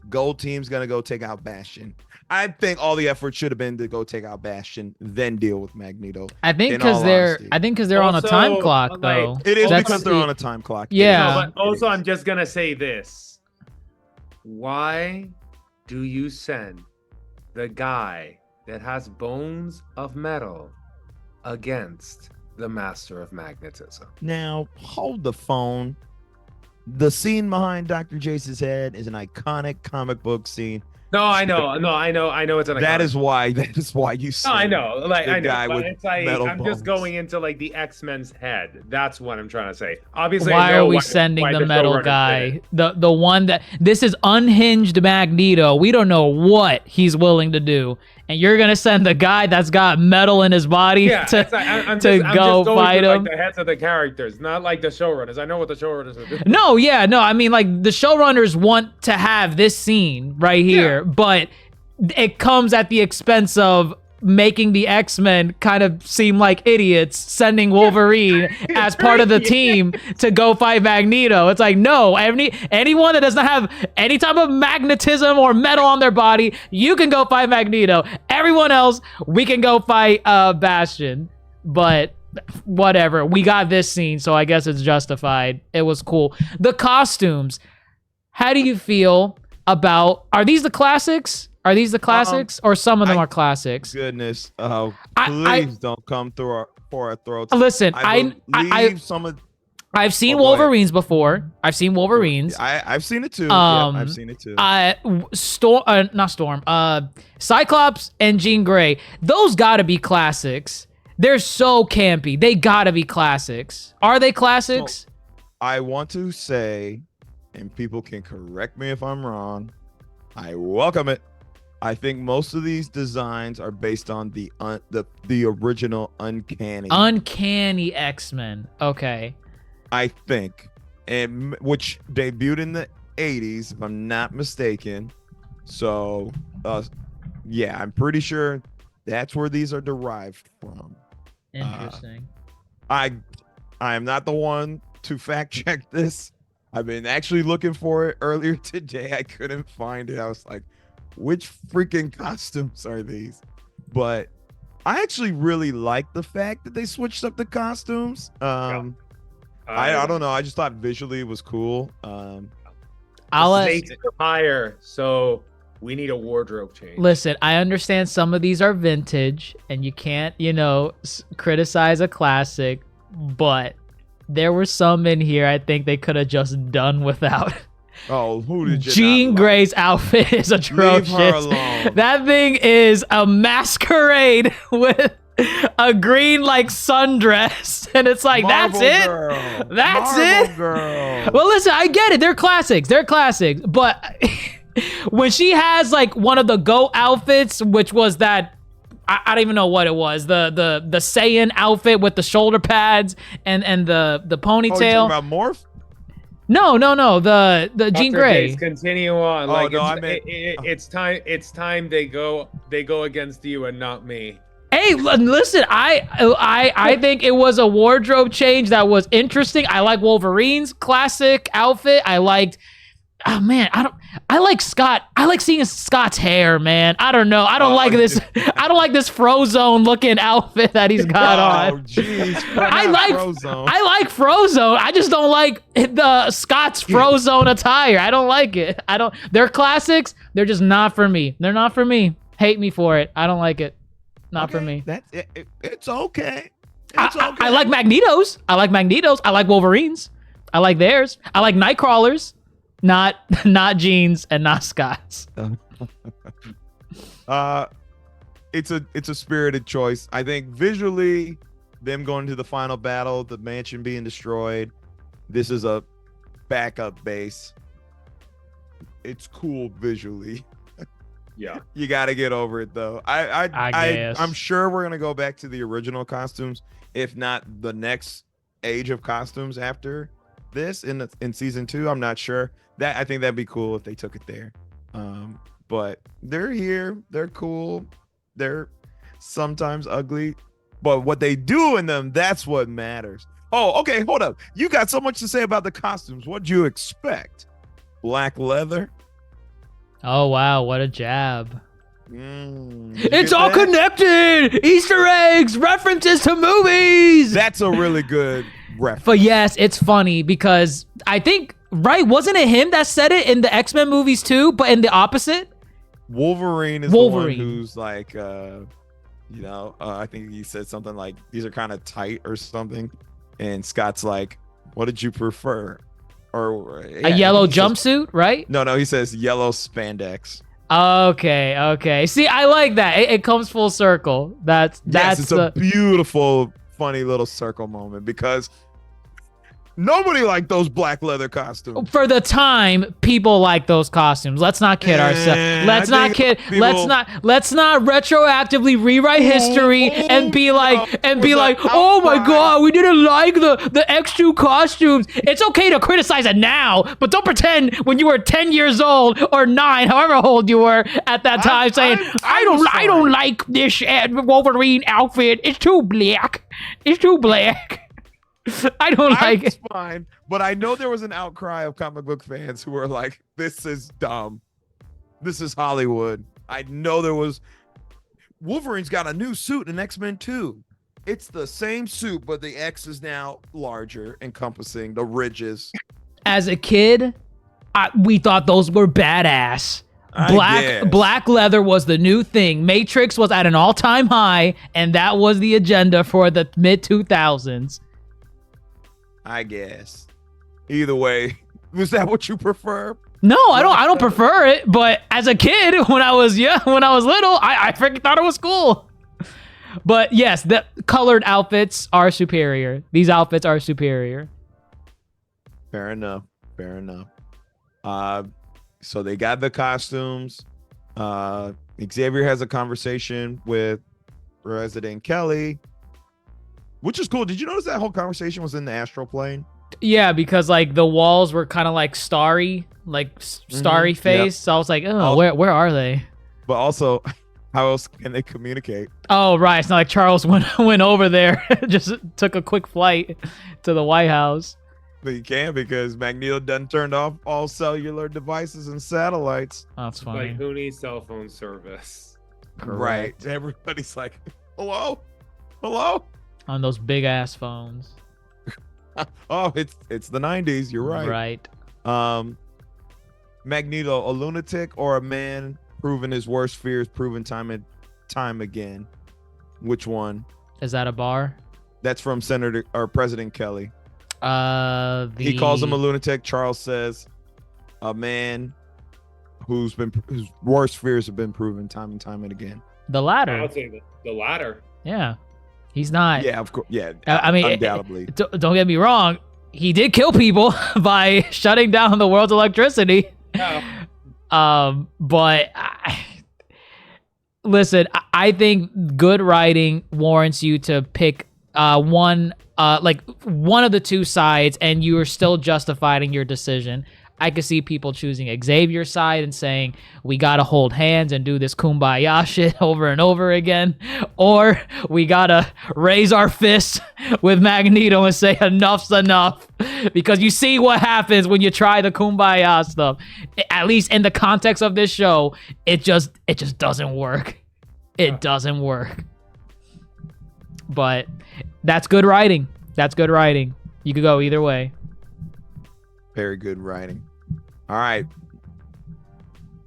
[SPEAKER 3] Gold team's going to go take out Bastion. I think all the effort should have been to go take out Bastion, then deal with Magneto.
[SPEAKER 4] I think
[SPEAKER 3] in
[SPEAKER 4] because
[SPEAKER 3] all
[SPEAKER 4] they're
[SPEAKER 3] honesty.
[SPEAKER 4] on a time
[SPEAKER 5] Also,
[SPEAKER 4] clock
[SPEAKER 5] like,
[SPEAKER 4] though.
[SPEAKER 3] It is
[SPEAKER 4] That's
[SPEAKER 3] because they're
[SPEAKER 4] the-
[SPEAKER 3] on a time clock.
[SPEAKER 4] Yeah.
[SPEAKER 5] No, but also, I'm just gonna say this: why do you send the guy that has bones of metal against the master of magnetism?
[SPEAKER 3] Now, hold the phone. The scene behind Dr. Jace's head is an iconic comic book scene.
[SPEAKER 5] No, I know. It's an
[SPEAKER 3] That
[SPEAKER 5] iconic-
[SPEAKER 3] is why you
[SPEAKER 5] No,
[SPEAKER 3] send
[SPEAKER 5] I know. Like
[SPEAKER 3] the
[SPEAKER 5] I know,
[SPEAKER 3] guy
[SPEAKER 5] but
[SPEAKER 3] with
[SPEAKER 5] it's like
[SPEAKER 3] metal
[SPEAKER 5] I'm
[SPEAKER 3] bones.
[SPEAKER 5] just going into like the X-Men's head. That's what I'm trying to say. Obviously, I
[SPEAKER 4] Why
[SPEAKER 5] know
[SPEAKER 4] are we
[SPEAKER 5] why
[SPEAKER 4] sending the
[SPEAKER 5] showrunners
[SPEAKER 4] metal
[SPEAKER 5] did
[SPEAKER 4] guy?
[SPEAKER 5] it.
[SPEAKER 4] The one that, this is unhinged Magneto. We don't know what he's willing to do, and you're gonna send the guy that's got metal in his body
[SPEAKER 5] Yeah,
[SPEAKER 4] to
[SPEAKER 5] it's like, I'm
[SPEAKER 4] to
[SPEAKER 5] just
[SPEAKER 4] go
[SPEAKER 5] going
[SPEAKER 4] fight
[SPEAKER 5] through,
[SPEAKER 4] him.
[SPEAKER 5] like the heads of the characters, not like the showrunners. I know what the showrunners are doing.
[SPEAKER 4] No, yeah, no. I mean, like the showrunners want to have this scene right here, but it comes at the expense of making the X-Men kind of seem like idiots, sending Wolverine as part of the team to go fight Magneto. It's like, no, anyone that does not have any type of magnetism or metal on their body, you can go fight Magneto. Everyone else, we can go fight Bastion. But whatever, we got this scene, so I guess it's justified. It was cool. The costumes, how do you feel about, are these the classics? Are these the classics, or some of them are classics?
[SPEAKER 3] Goodness,
[SPEAKER 4] I-
[SPEAKER 3] please don't come through our throats.
[SPEAKER 4] Listen,
[SPEAKER 3] I believe some of.
[SPEAKER 4] I've seen
[SPEAKER 3] Oh, go ahead.
[SPEAKER 4] Wolverines before. I've seen Wolverines.
[SPEAKER 3] I've seen it too.
[SPEAKER 4] Um,
[SPEAKER 3] I've seen it too.
[SPEAKER 4] Cyclops and Jean Grey. Those gotta be classics. They're so campy. They gotta be classics. Are they classics?
[SPEAKER 3] I want to say, and people can correct me if I'm wrong, I welcome it. I think most of these designs are based on the original Uncanny.
[SPEAKER 4] Uncanny X-Men. Okay.
[SPEAKER 3] I think, and which debuted in the 80s, if I'm not mistaken. So, yeah, I'm pretty sure that's where these are derived from.
[SPEAKER 4] Interesting.
[SPEAKER 3] I am not the one to fact check this. I've been actually looking for it earlier today. I couldn't find it. I was like, which freaking costumes are these? But I actually really like the fact that they switched up the costumes. I don't know. I just thought visually it was cool.
[SPEAKER 4] I'll let,
[SPEAKER 5] Stakes are higher, so We need a wardrobe change.
[SPEAKER 4] Listen, I understand some of these are vintage and you can't, criticize a classic, but there were some in here I think they could have just done without.
[SPEAKER 3] Oh, who did you
[SPEAKER 4] Jean
[SPEAKER 3] not like?
[SPEAKER 4] Grey's outfit is atrocious.
[SPEAKER 3] Leave her alone.
[SPEAKER 4] That thing is a masquerade with a green sundress, and it's like,
[SPEAKER 3] Marvel
[SPEAKER 4] that's it.
[SPEAKER 3] Girl.
[SPEAKER 4] That's
[SPEAKER 3] Marvel
[SPEAKER 4] it.
[SPEAKER 3] Girl.
[SPEAKER 4] Well, listen, I get it. They're classics. But when she has one of the GOAT outfits, which was that, I don't even know what it was, the Saiyan outfit with the shoulder pads and the
[SPEAKER 3] Oh, you
[SPEAKER 4] ponytail.
[SPEAKER 3] talking about Morph?
[SPEAKER 4] No, the Jean
[SPEAKER 5] Dr.
[SPEAKER 4] Grey.
[SPEAKER 5] Jace, continue on.
[SPEAKER 3] Oh, no, I meant-
[SPEAKER 5] it's time. It's time they go against you and not me.
[SPEAKER 4] Hey, listen, I think it was a wardrobe change that was interesting. I like Wolverine's classic outfit. I like Scott. I like seeing Scott's hair, man. I don't know. I don't like this. I don't like this Frozone looking outfit that he's got
[SPEAKER 3] Oh,
[SPEAKER 4] on.
[SPEAKER 3] jeez.
[SPEAKER 4] I like Frozone. I just don't like the Scott's Frozone attire. I don't like it. They're classics. They're just not for me. They're not for me. Hate me for it. I don't like it. Not for me.
[SPEAKER 3] That's it. It's okay. It's okay.
[SPEAKER 4] I like Magnetos. I like Wolverines. I like theirs. I like Nightcrawlers. Not Jeans and not Scott's.
[SPEAKER 3] It's a spirited choice. I think visually, them going to the final battle, the mansion being destroyed. This is a backup base. It's cool visually.
[SPEAKER 5] Yeah.
[SPEAKER 3] You got to get over it though.
[SPEAKER 4] I guess.
[SPEAKER 3] I'm sure we're gonna go back to the original costumes, if not the next age of costumes after this in season 2. I'm not sure. I think that'd be cool if they took it there. But they're here. They're cool. They're sometimes ugly, but what they do in them, that's what matters. Oh, okay. Hold up. You got so much to say about the costumes. What'd you expect? Black leather.
[SPEAKER 4] Oh wow, what a jab.
[SPEAKER 3] Did
[SPEAKER 4] It's
[SPEAKER 3] you
[SPEAKER 4] all
[SPEAKER 3] get that?
[SPEAKER 4] connected. Easter eggs, references to movies.
[SPEAKER 3] That's a really good reference.
[SPEAKER 4] But yes, it's funny because I think, right, wasn't it him that said it in the X-Men movies too, but in the opposite?
[SPEAKER 3] Wolverine is
[SPEAKER 4] Wolverine.
[SPEAKER 3] the one who's like, I think he said something like, these are kind of tight or something. And Scott's like, what did you prefer? Or
[SPEAKER 4] A yellow jumpsuit, right?
[SPEAKER 3] No, he says yellow spandex.
[SPEAKER 4] Okay. See, I like that. It comes full circle. That's
[SPEAKER 3] It's a beautiful, funny little circle moment because nobody liked those black leather costumes.
[SPEAKER 4] for the time, people like those costumes. Let's not kid ourselves. Let's not kid. Let's not retroactively rewrite history and be like, oh my god, we didn't like the X2 costumes. It's okay to criticize it now, but don't pretend when you were 10 years old or 9, however old you were at that time, saying I don't like this Wolverine outfit. It's too black. It's too black. I don't like
[SPEAKER 3] It's
[SPEAKER 4] it.
[SPEAKER 3] fine, but I know there was an outcry of comic book fans who were like, this is dumb. This is Hollywood. I know there was. Wolverine's got a new suit in X-Men 2. It's the same suit, but the X is now larger, encompassing the ridges.
[SPEAKER 4] As a kid, we thought those were badass. Black leather was the new thing. Matrix was at an all-time high, and that was the agenda for the mid-2000s.
[SPEAKER 3] I guess. Either way, was that what you prefer?
[SPEAKER 4] No, I don't prefer it, but as a kid, when I was little, I freaking thought it was cool. But yes, the colored outfits are superior. These outfits are superior.
[SPEAKER 3] Fair enough. So they got the costumes. Xavier has a conversation with Resident Kelly, which is cool. Did you notice that whole conversation was in the astral plane?
[SPEAKER 4] Yeah, because the walls were kind of starry, starry face.
[SPEAKER 3] Yep.
[SPEAKER 4] So I was like, oh, where are they?
[SPEAKER 3] But also, how else can they communicate?
[SPEAKER 4] Oh, right. It's not like Charles went over there, just took a quick flight to the White House.
[SPEAKER 3] But you can, because Magneto done turned off all cellular devices and satellites.
[SPEAKER 4] Oh, that's funny.
[SPEAKER 5] Like, who needs cell phone service?
[SPEAKER 3] Correct. Right. Everybody's like, hello?
[SPEAKER 4] On those big ass phones.
[SPEAKER 3] Oh, it's the 90s. You're right.
[SPEAKER 4] Right.
[SPEAKER 3] Magneto, a lunatic or a man proven his worst fears, proven time and time again. Which one?
[SPEAKER 4] Is that a bar?
[SPEAKER 3] That's from Senator or President Kelly.
[SPEAKER 4] He
[SPEAKER 3] calls him a lunatic. Charles says, a man whose worst fears have been proven time and time and again.
[SPEAKER 4] The latter.
[SPEAKER 5] I would say the latter.
[SPEAKER 4] Yeah. He's not.
[SPEAKER 3] Yeah, of course. Yeah,
[SPEAKER 4] I mean,
[SPEAKER 3] undoubtedly.
[SPEAKER 4] Don't get me wrong. He did kill people by shutting down the world's electricity.
[SPEAKER 5] Yeah.
[SPEAKER 4] But listen, I think good writing warrants you to pick one of the two sides, and you are still justifying your decision. I could see people choosing Xavier's side and saying, we gotta hold hands and do this kumbaya shit over and over again. Or we gotta raise our fists with Magneto and say enough's enough. Because you see what happens when you try the kumbaya stuff. At least in the context of this show, it just doesn't work. It doesn't work. But that's good writing. That's good writing. You could go either way.
[SPEAKER 3] Very good writing. All right.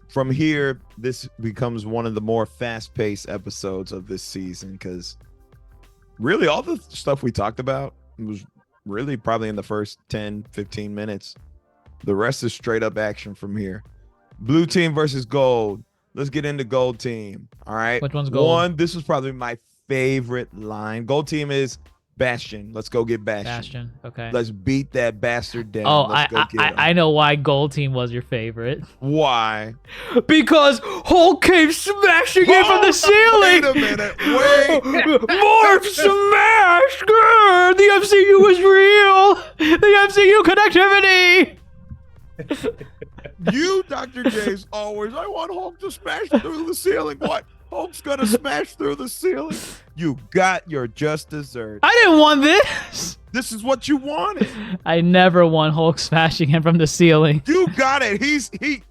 [SPEAKER 3] From here, this becomes one of the more fast-paced episodes of this season because really all the stuff we talked about was really probably in the first 10, 15 minutes. The rest is straight up action from here. Blue team versus gold. Let's get into gold team. All right.
[SPEAKER 4] Which one's gold?
[SPEAKER 3] This is probably my favorite line. Gold team is Bastion. Let's go get Bastion.
[SPEAKER 4] Bastion. Okay.
[SPEAKER 3] Let's beat that bastard down.
[SPEAKER 4] Oh,
[SPEAKER 3] Let's go get him.
[SPEAKER 4] I know why Gold Team was your favorite.
[SPEAKER 3] Why?
[SPEAKER 4] Because Hulk came smashing in from the ceiling.
[SPEAKER 3] Wait a minute. Wait.
[SPEAKER 4] Morph smash! Grr, the MCU is real. The MCU connectivity.
[SPEAKER 3] You, Dr. J's, always, I want Hulk to smash through the ceiling. What? Hulk's gonna smash through the ceiling? You got your just dessert.
[SPEAKER 4] I didn't want this.
[SPEAKER 3] This is what you wanted.
[SPEAKER 4] I never want Hulk smashing him from the ceiling.
[SPEAKER 3] You got it. He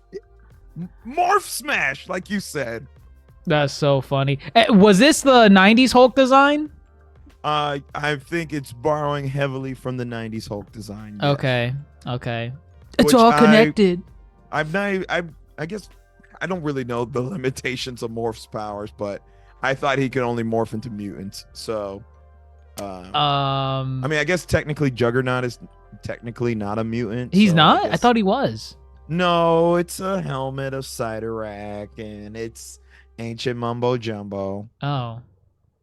[SPEAKER 3] morph smash, like you said.
[SPEAKER 4] That's so funny. Was this the 90s Hulk design?
[SPEAKER 3] I think it's borrowing heavily from the 90s Hulk design. Yes.
[SPEAKER 4] Okay. It's
[SPEAKER 3] Which
[SPEAKER 4] all connected.
[SPEAKER 3] I guess I don't really know the limitations of Morph's powers, but I thought he could only morph into mutants. So, I mean, I guess technically Juggernaut is technically not a mutant.
[SPEAKER 4] He's
[SPEAKER 3] so
[SPEAKER 4] not? I thought he was.
[SPEAKER 3] No, it's a helmet of Cyttorak, and it's ancient mumbo jumbo.
[SPEAKER 4] Oh,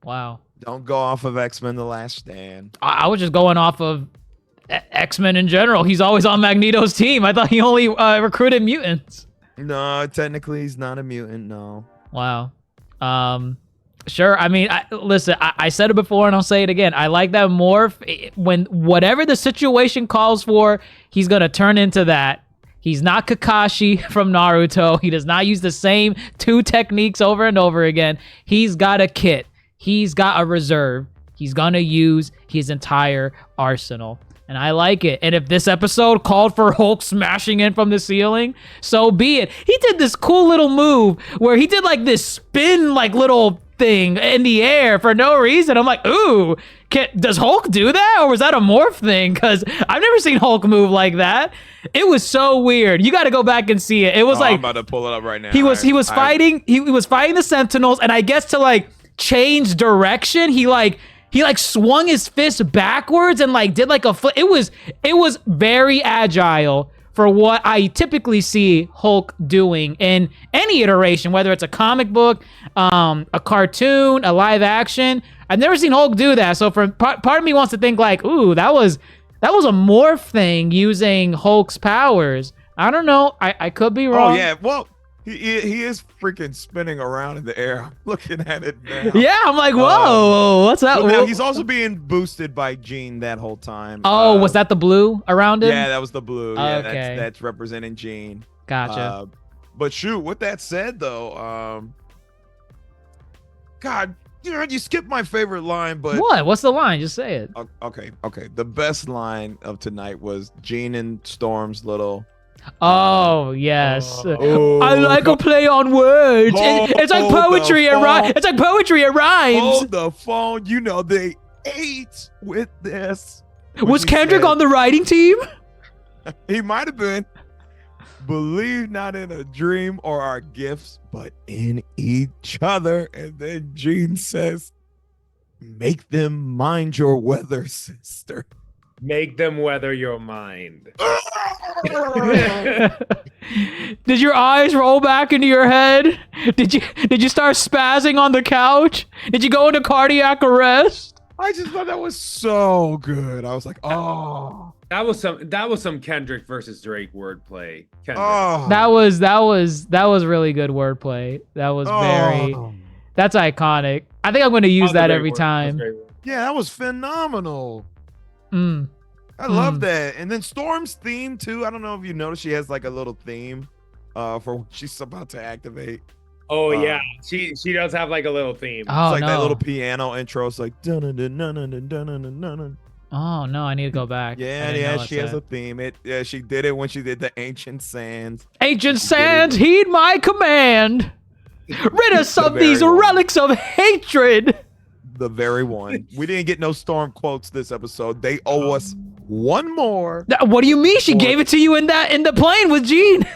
[SPEAKER 4] wow.
[SPEAKER 3] Don't go off of X-Men: The Last Stand.
[SPEAKER 4] I was just going off of X-Men in general. He's always on Magneto's team. I thought he only recruited mutants.
[SPEAKER 3] No, technically he's not a mutant. No.
[SPEAKER 4] Wow. Sure. I mean, listen, I said it before and I'll say it again. I like that morph. When whatever the situation calls for, he's going to turn into that. He's not Kakashi from Naruto. He does not use the same two techniques over and over again. He's got a kit. He's got a reserve. He's going to use his entire arsenal. And I like it. And if this episode called for Hulk smashing in from the ceiling, so be it. He did this cool little move where he did like this spin like little thing in the air for no reason. I'm like, ooh, does Hulk do that? Or was that a morph thing? Because I've never seen Hulk move like that. It was so weird. You got to go back and see it. It was like
[SPEAKER 3] I'm about to pull it up right now.
[SPEAKER 4] He was fighting the Sentinels, and I guess to like change direction, he swung his fist backwards and like did like a flip. It was very agile for what I typically see Hulk doing in any iteration, whether it's a comic book, a cartoon, a live action. I've never seen Hulk do that. So part of me wants to think like, ooh, that was a morph thing using Hulk's powers. I don't know. I could be wrong.
[SPEAKER 3] Oh yeah, well. He is freaking spinning around in the air. I'm looking at it now.
[SPEAKER 4] Yeah, I'm like, whoa, what's that?
[SPEAKER 3] Now he's also being boosted by Jean that whole time.
[SPEAKER 4] Oh, was that the blue around him?
[SPEAKER 3] Yeah, that was the blue. Yeah,
[SPEAKER 4] okay.
[SPEAKER 3] that's representing Jean.
[SPEAKER 4] Gotcha.
[SPEAKER 3] But shoot, with that said though, God, you skipped my favorite line, but
[SPEAKER 4] what? What's the line? Just say it.
[SPEAKER 3] Okay. The best line of tonight was Jean and Storm's little.
[SPEAKER 4] Oh yes, I like a play on words. It's like poetry. It's like poetry. It rhymes.
[SPEAKER 3] Hold the phone. You know they ate with this.
[SPEAKER 4] Was Kendrick on the writing team?
[SPEAKER 3] He might have been. Believe not in a dream or our gifts, but in each other. And then Gene says, make them mind your weather, sister.
[SPEAKER 5] Make them weather your mind.
[SPEAKER 4] Did your eyes roll back into your head? Did you start spazzing on the couch? Did you go into cardiac arrest?
[SPEAKER 3] I just thought that was so good. I was like, oh.
[SPEAKER 5] That was some Kendrick versus Drake wordplay. Kendrick.
[SPEAKER 3] Oh.
[SPEAKER 4] That was really good wordplay. That was that's iconic. I think I'm going to use that every time.
[SPEAKER 3] Yeah, that was phenomenal.
[SPEAKER 4] Mm.
[SPEAKER 3] I love that. And then Storm's theme too. I don't know if you noticed, she has like a little theme for when she's about to activate.
[SPEAKER 5] Oh yeah, she does have like a little theme.
[SPEAKER 4] Oh,
[SPEAKER 3] it's like
[SPEAKER 4] no.
[SPEAKER 3] that little piano intro. It's like dun dun dun dun dun dun dun dun.
[SPEAKER 4] Oh no, I need to go back.
[SPEAKER 3] Yeah, she has a theme. She did it when she did the Ancient Sands.
[SPEAKER 4] Ancient Sands, heed my command. Rid us of these relics of hatred.
[SPEAKER 3] The very one. We didn't get no Storm quotes this episode. They owe us one more.
[SPEAKER 4] What do you mean? She gave it to you in the plane with Gene.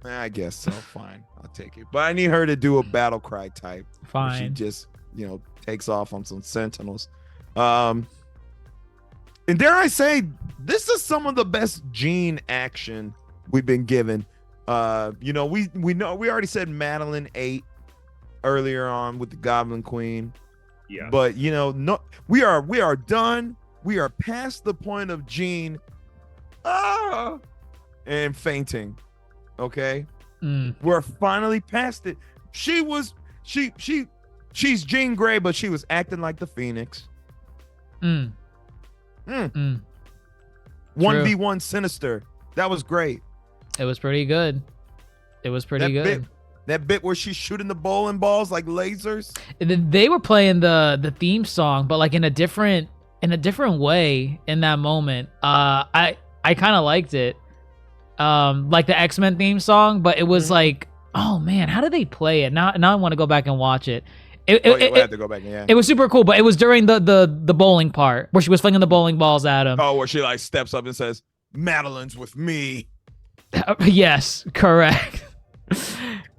[SPEAKER 3] I guess so. Fine, I'll take it. But I need her to do a battle cry type.
[SPEAKER 4] Fine.
[SPEAKER 3] She just, takes off on some Sentinels. And dare I say, this is some of the best Gene action we've been given. We already said Madeline ate earlier on with the Goblin Queen.
[SPEAKER 5] Yeah.
[SPEAKER 3] But no, we are done. We are past the point of Gene and fainting. Okay? We're finally past it. She's Jean Grey, but she was acting like the Phoenix. 1v1 Sinister. That was great.
[SPEAKER 4] It was pretty good.
[SPEAKER 3] That bit where she's shooting the bowling balls like lasers.
[SPEAKER 4] They were playing the theme song, but like in a different way in that moment. I kind of liked it. Like the X-Men theme song, but it was like, oh man, how did they play it? Now I want to go back and watch it.
[SPEAKER 3] You have to go back. Yeah.
[SPEAKER 4] It was super cool, but it was during the bowling part where she was flinging the bowling balls at him.
[SPEAKER 3] Oh, where she like steps up and says, "Madeline's with me."
[SPEAKER 4] Yes, correct.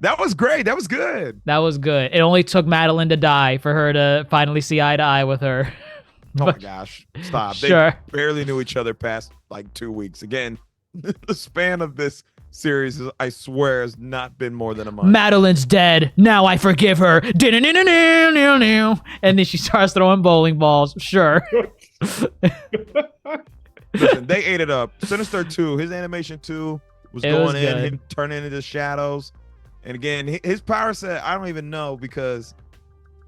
[SPEAKER 3] That was great. That was good.
[SPEAKER 4] That was good. It only took Madeline to die for her to finally see eye to eye with her.
[SPEAKER 3] Oh my gosh. Stop.
[SPEAKER 4] Sure.
[SPEAKER 3] They barely knew each other past like 2 weeks. Again, the span of this series, I swear, has not been more than a month.
[SPEAKER 4] Madeline's dead. Now I forgive her. And then she starts throwing bowling balls. Sure.
[SPEAKER 3] Listen, they ate it up. Sinister 2, his animation 2 was going in, him turning into shadows. And again, his power set, I don't even know, because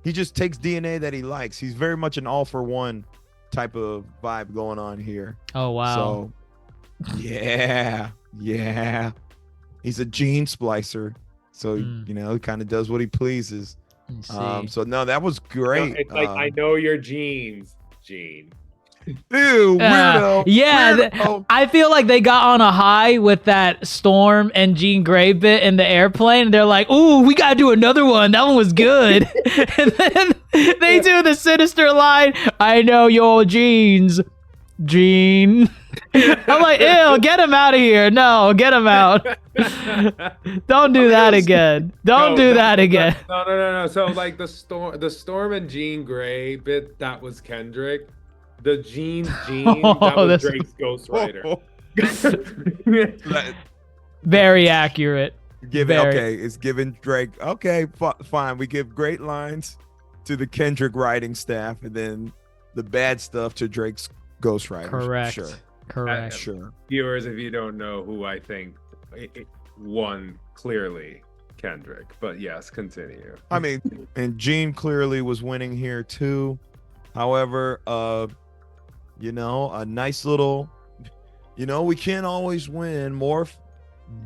[SPEAKER 3] he just takes DNA that he likes. He's very much an all for one type of vibe going on here.
[SPEAKER 4] Oh, wow.
[SPEAKER 3] So, yeah. He's a gene splicer. So, he kind of does what he pleases. So, no, that was great.
[SPEAKER 5] It's like, I know your genes, Gene.
[SPEAKER 3] Ew, weirdo.
[SPEAKER 4] Yeah,
[SPEAKER 3] weirdo.
[SPEAKER 4] I feel like they got on a high with that Storm and Jean Grey bit in the airplane. And they're like, ooh, we got to do another one. That one was good. And then they do the Sinister line, I know your genes, Gene. I'm like, ew, get him out of here. No, get him out. Don't do that again. Don't do that again.
[SPEAKER 5] No. So like the Storm and Jean Grey bit, that was Kendrick. The Gene, that was Drake's ghostwriter.
[SPEAKER 4] Very accurate.
[SPEAKER 3] Okay, it's giving Drake. Okay, fine. We give great lines to the Kendrick writing staff, and then the bad stuff to Drake's ghostwriter.
[SPEAKER 4] Correct.
[SPEAKER 3] Correct.
[SPEAKER 5] Sure. Viewers, if you don't know who I think won, clearly Kendrick. But yes, continue.
[SPEAKER 3] I mean, and Gene clearly was winning here too. However, a nice little, we can't always win. Morph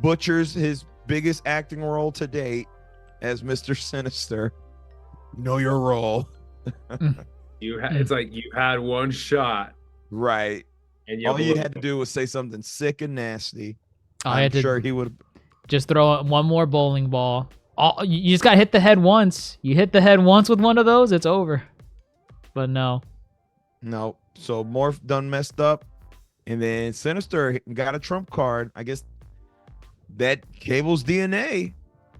[SPEAKER 3] butchers his biggest acting role to date as Mr. Sinister. Know your role.
[SPEAKER 5] It's like you had one shot.
[SPEAKER 3] Right.
[SPEAKER 5] And
[SPEAKER 3] all you had to do was say something sick and nasty.
[SPEAKER 4] I'm
[SPEAKER 3] sure he would
[SPEAKER 4] just throw one more bowling ball. You just got to hit the head once. You hit the head once with one of those, it's over. But no.
[SPEAKER 3] So Morph done messed up, and then Sinister got a trump card. I guess that Cable's DNA.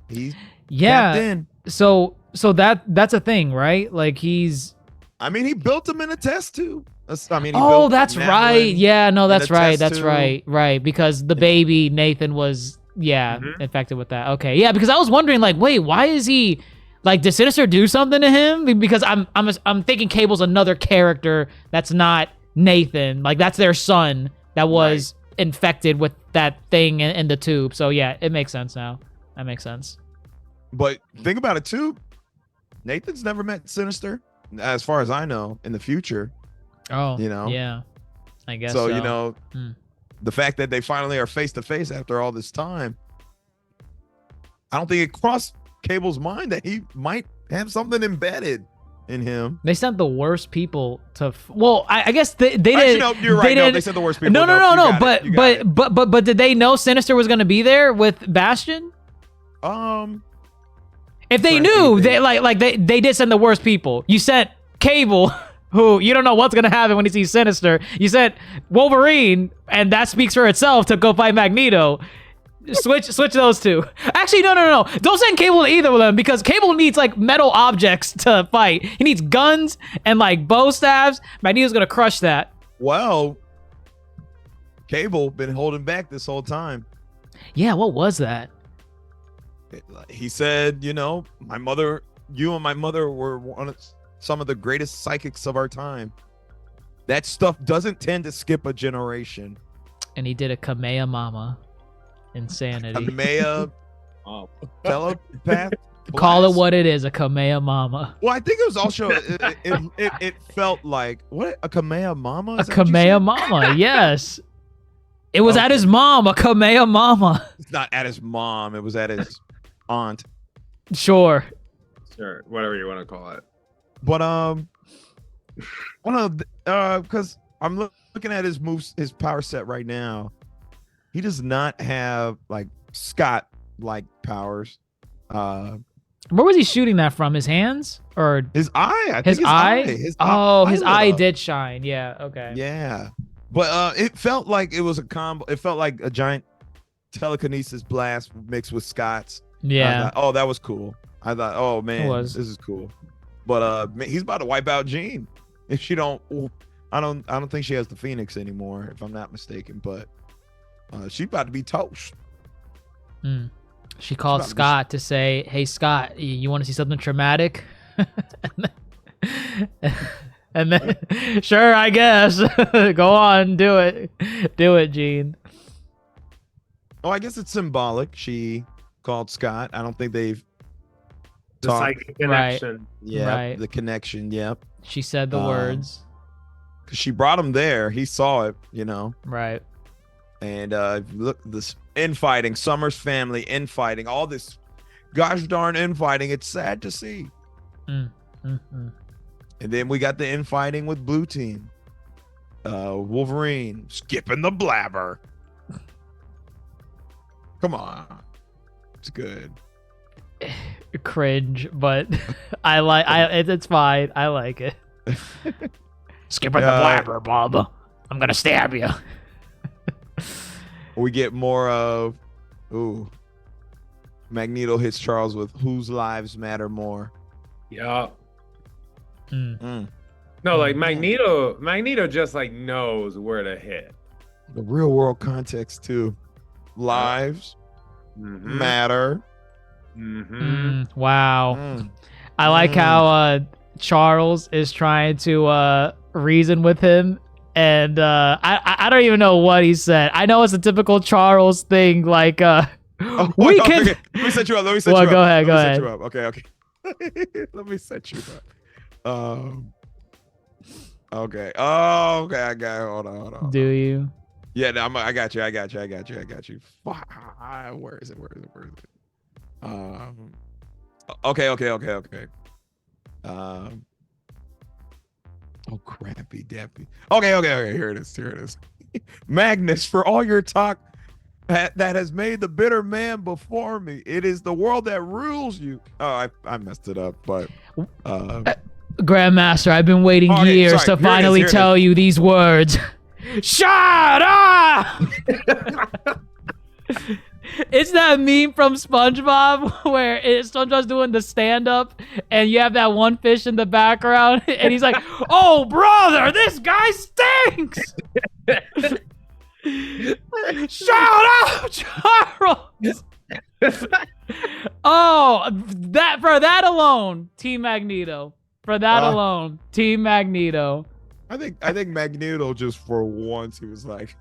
[SPEAKER 3] He's
[SPEAKER 4] Yeah.
[SPEAKER 3] tapped in.
[SPEAKER 4] So that's a thing, right? Like he's.
[SPEAKER 3] I mean, he built him in a test tube. I mean, he
[SPEAKER 4] Oh,
[SPEAKER 3] built
[SPEAKER 4] that's
[SPEAKER 3] Madeline
[SPEAKER 4] right. Yeah, no,
[SPEAKER 3] in
[SPEAKER 4] that's
[SPEAKER 3] a
[SPEAKER 4] right.
[SPEAKER 3] test
[SPEAKER 4] That's
[SPEAKER 3] tube.
[SPEAKER 4] right. Because the baby Nathan was infected with that. Okay, yeah. Because I was wondering, like, wait, why is he? Like, did Sinister do something to him? Because I'm thinking Cable's another character that's not Nathan. Like that's their son that was infected with that thing in the tube. So yeah, it makes sense now. That makes sense.
[SPEAKER 3] But think about it too. Nathan's never met Sinister, as far as I know, in the future.
[SPEAKER 4] Oh,
[SPEAKER 3] You know?
[SPEAKER 4] yeah, I guess so.
[SPEAKER 3] You know,
[SPEAKER 4] Hmm.
[SPEAKER 3] the fact that they finally are face to face after all this time, I don't think it crossed Cable's mind that he might have something embedded in him.
[SPEAKER 4] They sent the worst people to. Well, I guess they
[SPEAKER 3] Actually,
[SPEAKER 4] didn't.
[SPEAKER 3] no, you're right. No, they sent the worst people.
[SPEAKER 4] No.
[SPEAKER 3] You got it.
[SPEAKER 4] But did they know Sinister was going to be there with Bastion? If they
[SPEAKER 3] trying to
[SPEAKER 4] knew,
[SPEAKER 3] think.
[SPEAKER 4] they did send the worst people. You sent Cable, who you don't know what's gonna happen when he sees Sinister. You sent Wolverine, and that speaks for itself, to go fight Magneto. Switch those two. Actually, no. Don't send Cable to either of them, because Cable needs like metal objects to fight. He needs guns and like bow staves. Magneto's gonna crush that.
[SPEAKER 3] Well, Cable been holding back this whole time.
[SPEAKER 4] Yeah, what was that?
[SPEAKER 3] He said, you know, you and my mother were some of the greatest psychics of our time. That stuff doesn't tend to skip a generation.
[SPEAKER 4] And he did a Kamea Mama. Insanity.
[SPEAKER 3] Kamea telepath.
[SPEAKER 4] Call it
[SPEAKER 3] blast.
[SPEAKER 4] what it is, a Kamea Mama.
[SPEAKER 3] Well, I think it was also it felt like what a Kamea Mama.
[SPEAKER 4] A
[SPEAKER 3] Is that what you
[SPEAKER 4] Kamea
[SPEAKER 3] said?
[SPEAKER 4] Mama, yes. It was
[SPEAKER 3] Okay.
[SPEAKER 4] at his mom, a Kamea Mama.
[SPEAKER 3] It's not at his mom. It was at his aunt.
[SPEAKER 4] Sure.
[SPEAKER 5] Sure, whatever you want to call it.
[SPEAKER 3] But because I'm looking at his moves, his power set right now. He does not have like Scott like powers.
[SPEAKER 4] Where was he shooting that from? His hands or
[SPEAKER 3] His eye. I think
[SPEAKER 4] his eye?
[SPEAKER 3] His
[SPEAKER 4] his
[SPEAKER 3] lit
[SPEAKER 4] eye
[SPEAKER 3] up.
[SPEAKER 4] did shine. Yeah. Okay.
[SPEAKER 3] Yeah, but it felt like it was a combo. It felt like a giant telekinesis blast mixed with Scott's.
[SPEAKER 4] Yeah.
[SPEAKER 3] I thought, oh, that was cool. I thought, oh man,
[SPEAKER 4] was.
[SPEAKER 3] this is cool. But he's about to wipe out Jean if she don't. I don't think she has the Phoenix anymore, if I'm not mistaken. But she's about to be toast.
[SPEAKER 4] She called
[SPEAKER 3] about to be-
[SPEAKER 4] Scott to say, "Hey Scott, you want to see something traumatic?" And then, sure, I guess. Go on, do it, Gene.
[SPEAKER 3] Oh, I guess it's symbolic. She called Scott. I don't think they've
[SPEAKER 5] The
[SPEAKER 3] talked.
[SPEAKER 5] psychic connection.
[SPEAKER 3] Yeah,
[SPEAKER 4] Right.
[SPEAKER 3] the connection. Yep.
[SPEAKER 4] She said the words.
[SPEAKER 3] 'Cause she brought him there. He saw it. You know.
[SPEAKER 4] Right.
[SPEAKER 3] And if you look, this infighting, Summers family infighting, all this gosh darn infighting. It's sad to see. And then we got the infighting with Blue Team. Wolverine skipping the blabber. Come on. It's good.
[SPEAKER 4] Cringe, but it's fine. I like it. Skipping the blabber, Bob. I'm gonna stab you.
[SPEAKER 3] We get more of Magneto hits Charles with whose lives matter more.
[SPEAKER 5] Yeah.
[SPEAKER 3] Mm.
[SPEAKER 5] No, like Magneto just like knows where to hit.
[SPEAKER 3] The real world context too. Lives matter.
[SPEAKER 4] Wow.
[SPEAKER 3] Mm.
[SPEAKER 4] I like how Charles is trying to reason with him, and I don't even know what he said. I know it's a typical Charles thing, like we can.
[SPEAKER 3] Okay. Let me set you up.
[SPEAKER 4] Well, go ahead. Go ahead.
[SPEAKER 3] Okay. Let me set you up. Okay. Oh, okay. I got it. Hold on.
[SPEAKER 4] Do you?
[SPEAKER 3] Yeah, no, I got you. Where is it? Okay. Oh, crappy dappy. Okay. Here it is. Magnus, for all your talk that has made the bitter man before me, it is the world that rules you. Oh, I messed it up, but
[SPEAKER 4] Grandmaster, I've been waiting years to finally tell you these words. Shut up! It's that meme from SpongeBob where SpongeBob's doing the stand-up and you have that one fish in the background and he's like, "Oh, brother, this guy stinks!" Shout out, Charles! Oh, for that alone, Team Magneto. For that alone, Team Magneto.
[SPEAKER 3] I think Magneto just for once he was like,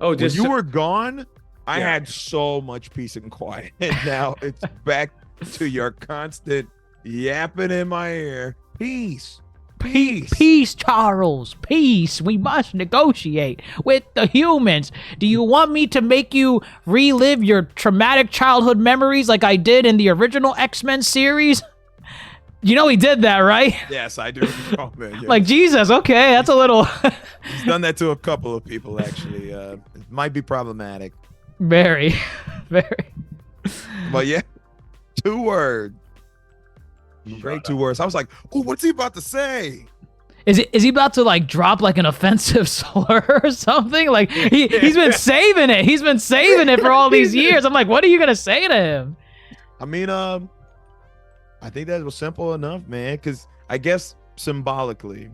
[SPEAKER 5] Oh,
[SPEAKER 3] when
[SPEAKER 5] just
[SPEAKER 3] you were gone, I
[SPEAKER 5] Yeah.
[SPEAKER 3] had so much peace and quiet. And now it's back to your constant yapping in my ear. Peace. Peace.
[SPEAKER 4] Peace, Charles. Peace. We must negotiate with the humans. Do you want me to make you relive your traumatic childhood memories like I did in the original X-Men series? You know he did that, right?
[SPEAKER 3] Yes, I do. Oh, man, yeah.
[SPEAKER 4] Like, Jesus, okay, that's a little...
[SPEAKER 3] He's done that to a couple of people, actually. It might be problematic.
[SPEAKER 4] Very, very.
[SPEAKER 3] But yeah, 2 words. Great 2 words. I was like, oh, what's he about to say?
[SPEAKER 4] Is he about to like drop like an offensive slur or something? Like he's been saving it. He's been saving it for all these years. I'm like, what are you gonna say to him?
[SPEAKER 3] I mean, I think that was simple enough, man, because I guess symbolically,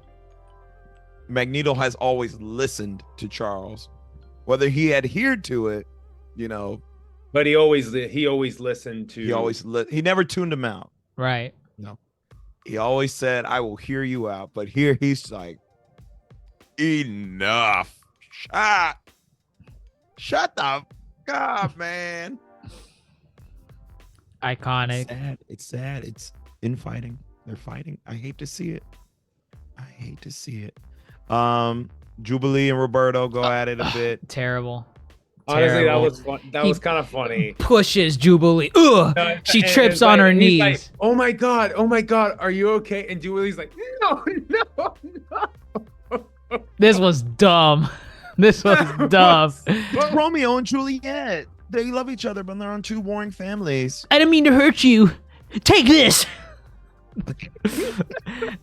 [SPEAKER 3] Magneto has always listened to Charles. Whether he adhered to it, you know,
[SPEAKER 5] but he always listened to.
[SPEAKER 3] he never tuned him out.
[SPEAKER 4] Right.
[SPEAKER 3] No. He always said, I will hear you out. But here he's like, enough. Shut the fuck up, man.
[SPEAKER 4] Iconic.
[SPEAKER 3] It's sad. It's infighting. They're fighting. I hate to see it. Jubilee and Roberto go at it a bit.
[SPEAKER 4] Terrible.
[SPEAKER 5] Honestly,
[SPEAKER 4] Terrible.
[SPEAKER 5] that was fun. That was kind of funny.
[SPEAKER 4] Pushes Jubilee. Ugh. She trips on her
[SPEAKER 5] and
[SPEAKER 4] knees.
[SPEAKER 5] he's like, oh my god, are you okay? And Jubilee's like, no.
[SPEAKER 4] This was dumb. This was dumb.
[SPEAKER 3] It's Romeo and Juliet. They love each other, but they're on 2 warring families.
[SPEAKER 4] I didn't mean to hurt you. Take this.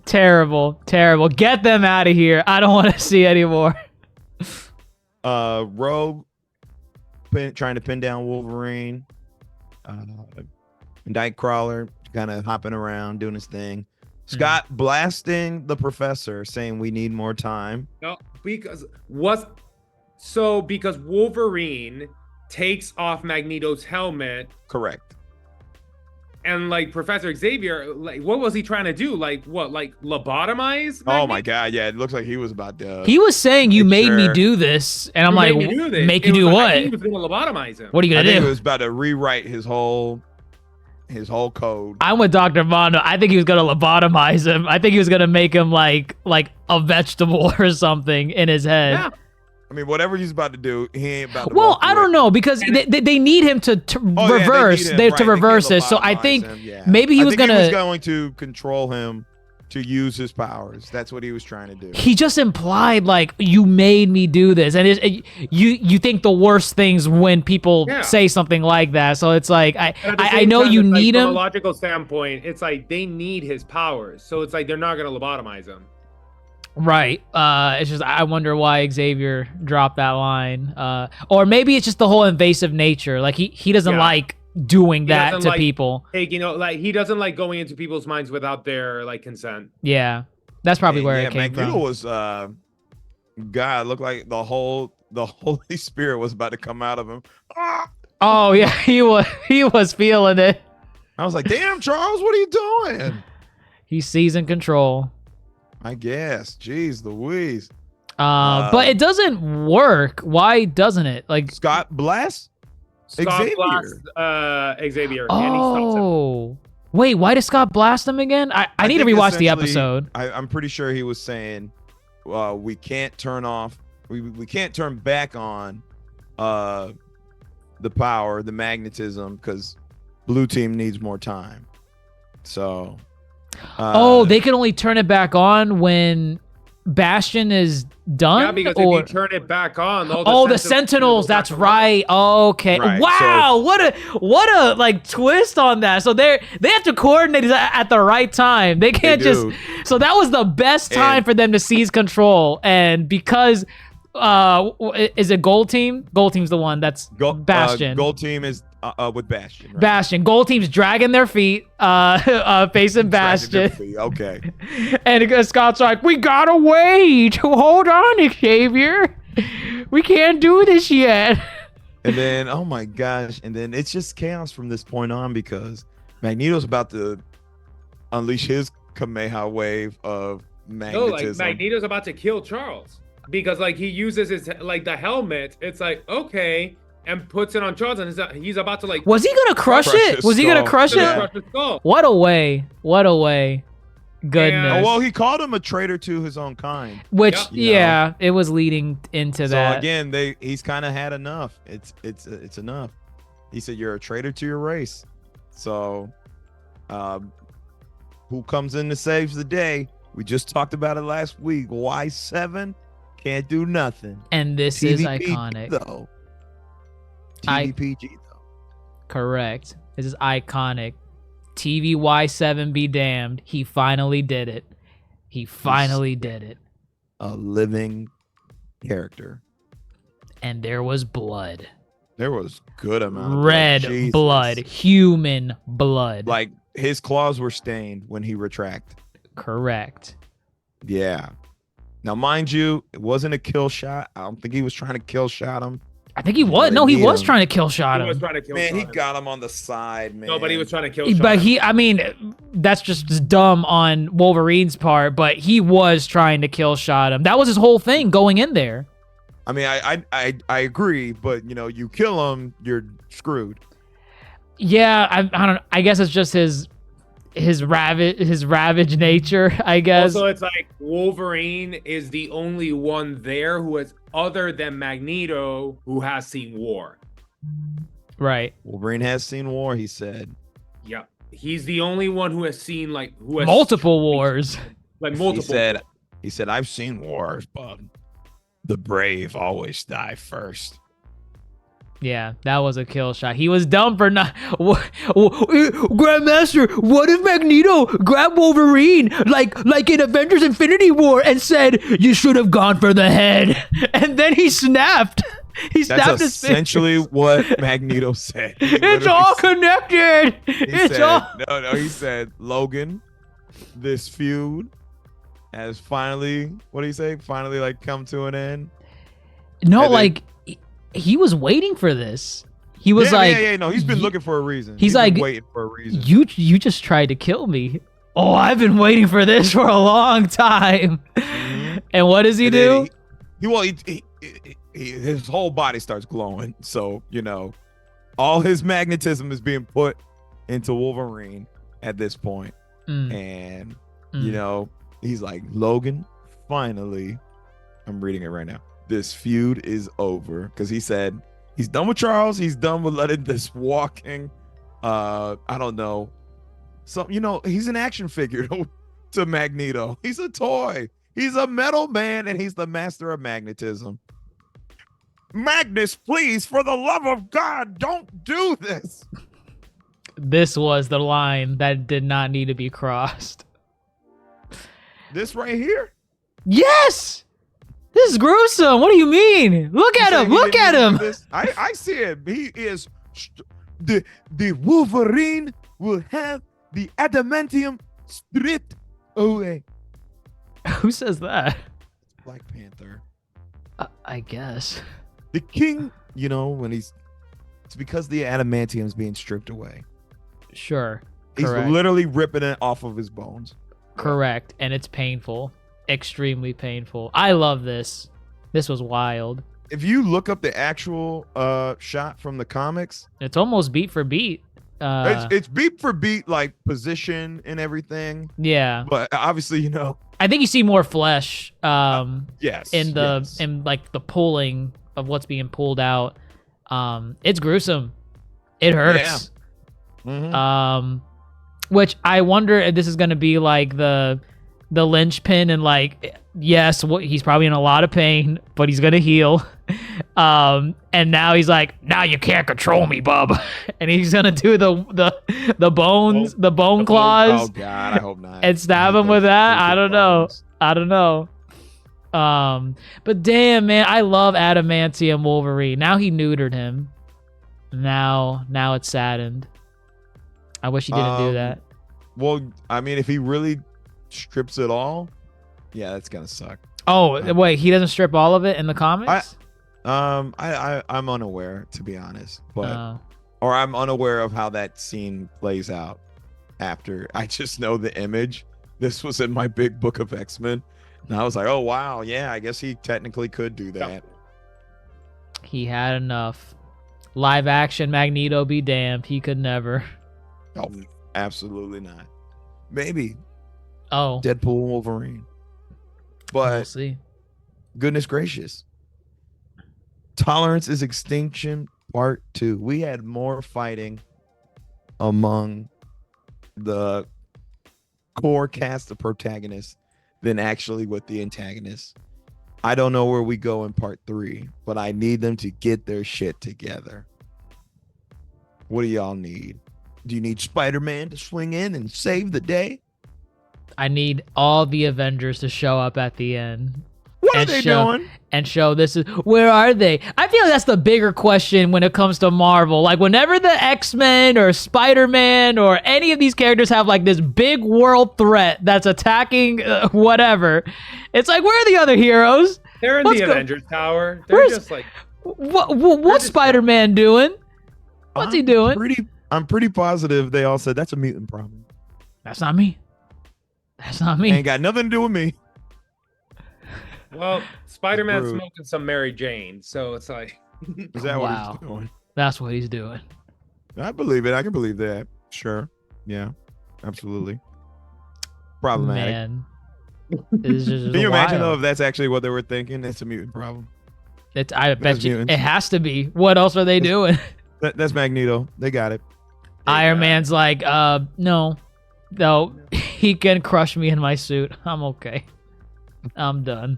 [SPEAKER 4] Terrible. Get them out of here. I don't want to see anymore.
[SPEAKER 3] Rogue trying to pin down Wolverine. Nightcrawler kind of hopping around, doing his thing. Scott blasting the professor, saying we need more time.
[SPEAKER 5] No, because Wolverine takes off Magneto's helmet.
[SPEAKER 3] Correct.
[SPEAKER 5] And like Professor Xavier, like what was he trying to do? Like what? Like lobotomize?
[SPEAKER 3] Oh my god, yeah, it looks like he was about to.
[SPEAKER 4] He was saying you made me
[SPEAKER 3] sure.
[SPEAKER 4] do this, and I'm
[SPEAKER 5] You
[SPEAKER 4] like,
[SPEAKER 5] made me do this.
[SPEAKER 4] make
[SPEAKER 5] It
[SPEAKER 4] you
[SPEAKER 5] was
[SPEAKER 4] do
[SPEAKER 5] like, I
[SPEAKER 4] what?
[SPEAKER 5] think he was gonna lobotomize him.
[SPEAKER 4] What are you
[SPEAKER 3] I
[SPEAKER 4] gonna
[SPEAKER 3] think
[SPEAKER 4] do?
[SPEAKER 3] he was about to rewrite his whole code.
[SPEAKER 4] I'm with Dr. Mondo. I think he was gonna lobotomize him. I think he was gonna make him like a vegetable or something in his head.
[SPEAKER 5] Yeah.
[SPEAKER 3] I mean, whatever he's about to do, he ain't about to.
[SPEAKER 4] Well,
[SPEAKER 3] walk
[SPEAKER 4] I
[SPEAKER 3] away.
[SPEAKER 4] don't know because they need him to
[SPEAKER 3] Oh, yeah,
[SPEAKER 4] reverse.
[SPEAKER 3] they need him,
[SPEAKER 4] To
[SPEAKER 3] right,
[SPEAKER 4] reverse
[SPEAKER 3] they
[SPEAKER 4] it.
[SPEAKER 3] can't
[SPEAKER 4] So I
[SPEAKER 3] lobotomize
[SPEAKER 4] think
[SPEAKER 3] him, yeah.
[SPEAKER 4] maybe he was
[SPEAKER 3] I think
[SPEAKER 4] gonna.
[SPEAKER 3] He was going to control him to use his powers. That's what he was trying to do.
[SPEAKER 4] He just implied like you made me do this, and you think the worst things when people
[SPEAKER 5] Yeah.
[SPEAKER 4] say something like that. So it's like
[SPEAKER 5] And at the
[SPEAKER 4] I
[SPEAKER 5] same
[SPEAKER 4] know
[SPEAKER 5] time,
[SPEAKER 4] you
[SPEAKER 5] it's like,
[SPEAKER 4] need
[SPEAKER 5] from a
[SPEAKER 4] him.
[SPEAKER 5] logical standpoint, it's like they need his powers. So it's like they're not gonna lobotomize him.
[SPEAKER 4] Right. It's just I wonder why Xavier dropped that line. Or maybe it's just the whole invasive nature. Like he doesn't
[SPEAKER 5] Yeah.
[SPEAKER 4] like doing
[SPEAKER 5] He
[SPEAKER 4] that
[SPEAKER 5] doesn't
[SPEAKER 4] to
[SPEAKER 5] like-
[SPEAKER 4] people.
[SPEAKER 5] Like, like he doesn't like going into people's minds without their like consent.
[SPEAKER 4] Yeah. That's probably
[SPEAKER 3] And,
[SPEAKER 4] where
[SPEAKER 3] yeah,
[SPEAKER 4] it came
[SPEAKER 3] Magneto
[SPEAKER 4] from.
[SPEAKER 3] was God looked like the Holy Spirit was about to come out of him. Ah!
[SPEAKER 4] Oh yeah, he was feeling it.
[SPEAKER 3] I was like, damn, Charles, what are you doing?
[SPEAKER 4] He's seizing control.
[SPEAKER 3] I guess. Jeez Louise.
[SPEAKER 4] But it doesn't work. Why doesn't it? Like
[SPEAKER 3] Scott Blast?
[SPEAKER 5] Scott
[SPEAKER 3] Xavier.
[SPEAKER 5] blasts, Xavier. And he stops him.
[SPEAKER 4] Oh. Wait, why does Scott blast him again? I need to
[SPEAKER 3] think
[SPEAKER 4] rewatch the
[SPEAKER 3] essentially,
[SPEAKER 4] episode.
[SPEAKER 3] I'm pretty sure he was saying we can't turn off we can't turn back on the power, the magnetism, because blue team needs more time. So
[SPEAKER 4] They can only turn it back on when Bastion is done?
[SPEAKER 5] Yeah, because
[SPEAKER 4] or...
[SPEAKER 5] if you turn it back on,
[SPEAKER 4] the Sentinels. That's
[SPEAKER 5] back on.
[SPEAKER 4] right. Okay.
[SPEAKER 3] Right,
[SPEAKER 4] Wow. What a like twist on that. So they have to coordinate at the right time. They can't
[SPEAKER 3] They
[SPEAKER 4] just.
[SPEAKER 3] do.
[SPEAKER 4] So that was the best time
[SPEAKER 3] And-
[SPEAKER 4] for them to seize control, and because Is it Gold Team? Gold Team's the one that's Bastion.
[SPEAKER 3] Gold Team is with Bastion. Right?
[SPEAKER 4] Bastion. Gold Team's dragging their feet, facing Bastion.
[SPEAKER 3] Okay.
[SPEAKER 4] And Scott's like, we gotta wait. Hold on, Xavier. We can't do this yet.
[SPEAKER 3] And then, oh my gosh. And then it's just chaos from this point on because Magneto's about to unleash his Kamehameha wave of magnetism.
[SPEAKER 5] No, like Magneto's about to kill Charles because like he uses his like the helmet. It's like, okay, and puts it on Charles, and he's about to like.
[SPEAKER 4] Was he gonna crush it? Was he gonna crush it? What a way! What a way! Goodness.
[SPEAKER 3] Oh, well, he called him a traitor to his own kind.
[SPEAKER 4] Which, yeah, it was leading into that.
[SPEAKER 3] So again, he's kind of had enough. It's enough. He said, "You're a traitor to your race." So, who comes in to saves the day? We just talked about it last week. Y7 can't do nothing.
[SPEAKER 4] And this is iconic.
[SPEAKER 3] Though. TVPG though.
[SPEAKER 4] Correct. This is iconic. TVY7 be damned. He finally did it. He finally did it.
[SPEAKER 3] A living character.
[SPEAKER 4] And there was blood.
[SPEAKER 3] There was good amount of
[SPEAKER 4] red blood. Human blood.
[SPEAKER 3] Like his claws were stained when he retracted.
[SPEAKER 4] Correct.
[SPEAKER 3] Yeah. Now, mind you, it wasn't a kill shot. I don't think he was trying to kill shot him.
[SPEAKER 4] I think he was. No, he was trying to kill shot him.
[SPEAKER 5] He was trying to kill
[SPEAKER 3] man,
[SPEAKER 5] shot
[SPEAKER 3] he got him on the side, man.
[SPEAKER 5] No, but he was trying to kill shot
[SPEAKER 4] But
[SPEAKER 5] him.
[SPEAKER 4] I mean, that's just dumb on Wolverine's part, but he was trying to kill shot him. That was his whole thing going in there.
[SPEAKER 3] I mean, I agree, but you know, you kill him, you're screwed.
[SPEAKER 4] Yeah, I don't. I guess it's just his ravage nature, I guess.
[SPEAKER 5] Also, it's like Wolverine is the only one there who is other than Magneto who has seen war.
[SPEAKER 4] Right.
[SPEAKER 3] Wolverine has seen war, he said.
[SPEAKER 5] Yeah, he's the only one who has seen
[SPEAKER 4] multiple wars.
[SPEAKER 5] Like multiple.
[SPEAKER 3] He said, I've seen wars, but the brave always die first.
[SPEAKER 4] Yeah, that was a kill shot. He was dumb for not. Grandmaster, what if Magneto grabbed Wolverine like in Avengers Infinity War and said, "You should have gone for the head," and then he snapped. He snapped his fingers.
[SPEAKER 3] That's essentially what Magneto said.
[SPEAKER 4] It's all connected.
[SPEAKER 3] He said, Logan, this feud has finally, what do you say? Finally, like come to an end.
[SPEAKER 4] No, he was waiting for this. He was
[SPEAKER 3] no, he's been looking for a reason.
[SPEAKER 4] He's like
[SPEAKER 3] been waiting for a reason.
[SPEAKER 4] You just tried to kill me. Oh, I've been waiting for this for a long time. Mm-hmm. And what does he do?
[SPEAKER 3] His whole body starts glowing. So, you know, all his magnetism is being put into Wolverine at this point. And, you know, he's like, Logan, finally, I'm reading it right now. This feud is over because he said he's done with Charles. He's done with letting this walking, I don't know. So, you know, he's an action figure to Magneto. He's a toy. He's a metal man and he's the master of magnetism. Magnus, please, for the love of God, don't do this.
[SPEAKER 4] This was the line that did not need to be crossed.
[SPEAKER 3] This right here?
[SPEAKER 4] Yes! This is gruesome. What do you mean? Look at him. Look at him.
[SPEAKER 3] I see it. He is the Wolverine will have the adamantium stripped away.
[SPEAKER 4] Who says that?
[SPEAKER 3] Black Panther.
[SPEAKER 4] I guess.
[SPEAKER 3] The king, you know, when it's because the adamantium is being stripped away.
[SPEAKER 4] Sure.
[SPEAKER 3] He's literally ripping it off of his bones.
[SPEAKER 4] Correct. And it's painful. Extremely painful. I love this. This was wild.
[SPEAKER 3] If you look up the actual shot from the comics,
[SPEAKER 4] it's almost beat for beat.
[SPEAKER 3] It's beat for beat, like position and everything.
[SPEAKER 4] Yeah.
[SPEAKER 3] But obviously, you know,
[SPEAKER 4] I think you see more flesh.
[SPEAKER 3] Yes.
[SPEAKER 4] In like the pulling of what's being pulled out. It's gruesome. It hurts.
[SPEAKER 3] Yeah. Mm-hmm.
[SPEAKER 4] Which I wonder if this is going to be like the linchpin and like, yes, he's probably in a lot of pain, but he's gonna heal. And now he's like, now you can't control me, bub. And he's gonna do the bone claws.
[SPEAKER 3] Oh God, I hope not.
[SPEAKER 4] And stab him with that. I don't know. But damn, man, I love Adamantium Wolverine. Now he neutered him. Now it's saddened. I wish he didn't do that.
[SPEAKER 3] Well, I mean, if he really strips it all, yeah, that's gonna suck.
[SPEAKER 4] Oh, wait, he doesn't strip all of it in the comics?
[SPEAKER 3] I'm unaware, to be honest, but
[SPEAKER 4] Oh.
[SPEAKER 3] or I'm unaware of how that scene plays out after. I just know the image. This was in my big book of X-Men, and I was like, oh wow, yeah, I guess he technically could do that.
[SPEAKER 4] He had enough. Live action Magneto be damned. He could never.
[SPEAKER 3] Oh, absolutely not. Maybe
[SPEAKER 4] Oh,
[SPEAKER 3] Deadpool Wolverine.
[SPEAKER 4] we'll
[SPEAKER 3] But
[SPEAKER 4] see.
[SPEAKER 3] goodness gracious. Tolerance is Extinction Part 2. We had more fighting among the core cast of protagonists than actually with the antagonists. I don't know where we go in Part 3, but I need them to get their shit together. What do y'all need? Do you need Spider-Man to swing in and save the day?
[SPEAKER 4] I need all the Avengers to show up at the end.
[SPEAKER 3] What are
[SPEAKER 4] And
[SPEAKER 3] they
[SPEAKER 4] show-
[SPEAKER 3] doing?
[SPEAKER 4] And show this is where are they? I feel like that's the bigger question when it comes to Marvel. Like whenever the X-Men or Spider-Man or any of these characters have like this big world threat that's attacking whatever, it's like where are the other heroes?
[SPEAKER 5] They're in
[SPEAKER 4] Let's
[SPEAKER 5] the
[SPEAKER 4] go.
[SPEAKER 5] Avengers Tower. They're
[SPEAKER 4] Where's-
[SPEAKER 5] just like
[SPEAKER 4] What's Spider-Man doing? What's he doing?
[SPEAKER 3] I'm pretty positive they all said that's a mutant problem.
[SPEAKER 4] That's not me. That's not me.
[SPEAKER 3] Ain't got nothing to do with me.
[SPEAKER 5] well, Spider-Man's
[SPEAKER 3] Rude.
[SPEAKER 5] smoking some Mary Jane, so it's like
[SPEAKER 3] Is that
[SPEAKER 4] Wow.
[SPEAKER 3] what he's doing?
[SPEAKER 4] That's what he's doing.
[SPEAKER 3] I believe it. I can believe that. Sure. Yeah. Absolutely. Problematic.
[SPEAKER 4] Man. It's just
[SPEAKER 3] Can you imagine though
[SPEAKER 4] wild.
[SPEAKER 3] if that's actually what they were thinking? It's a mutant problem.
[SPEAKER 4] I bet you
[SPEAKER 3] mutants.
[SPEAKER 4] it has to be. What else are they doing?
[SPEAKER 3] That's Magneto. They got it.
[SPEAKER 4] Iron Man's like, no, he can crush me in my suit. I'm okay. I'm done.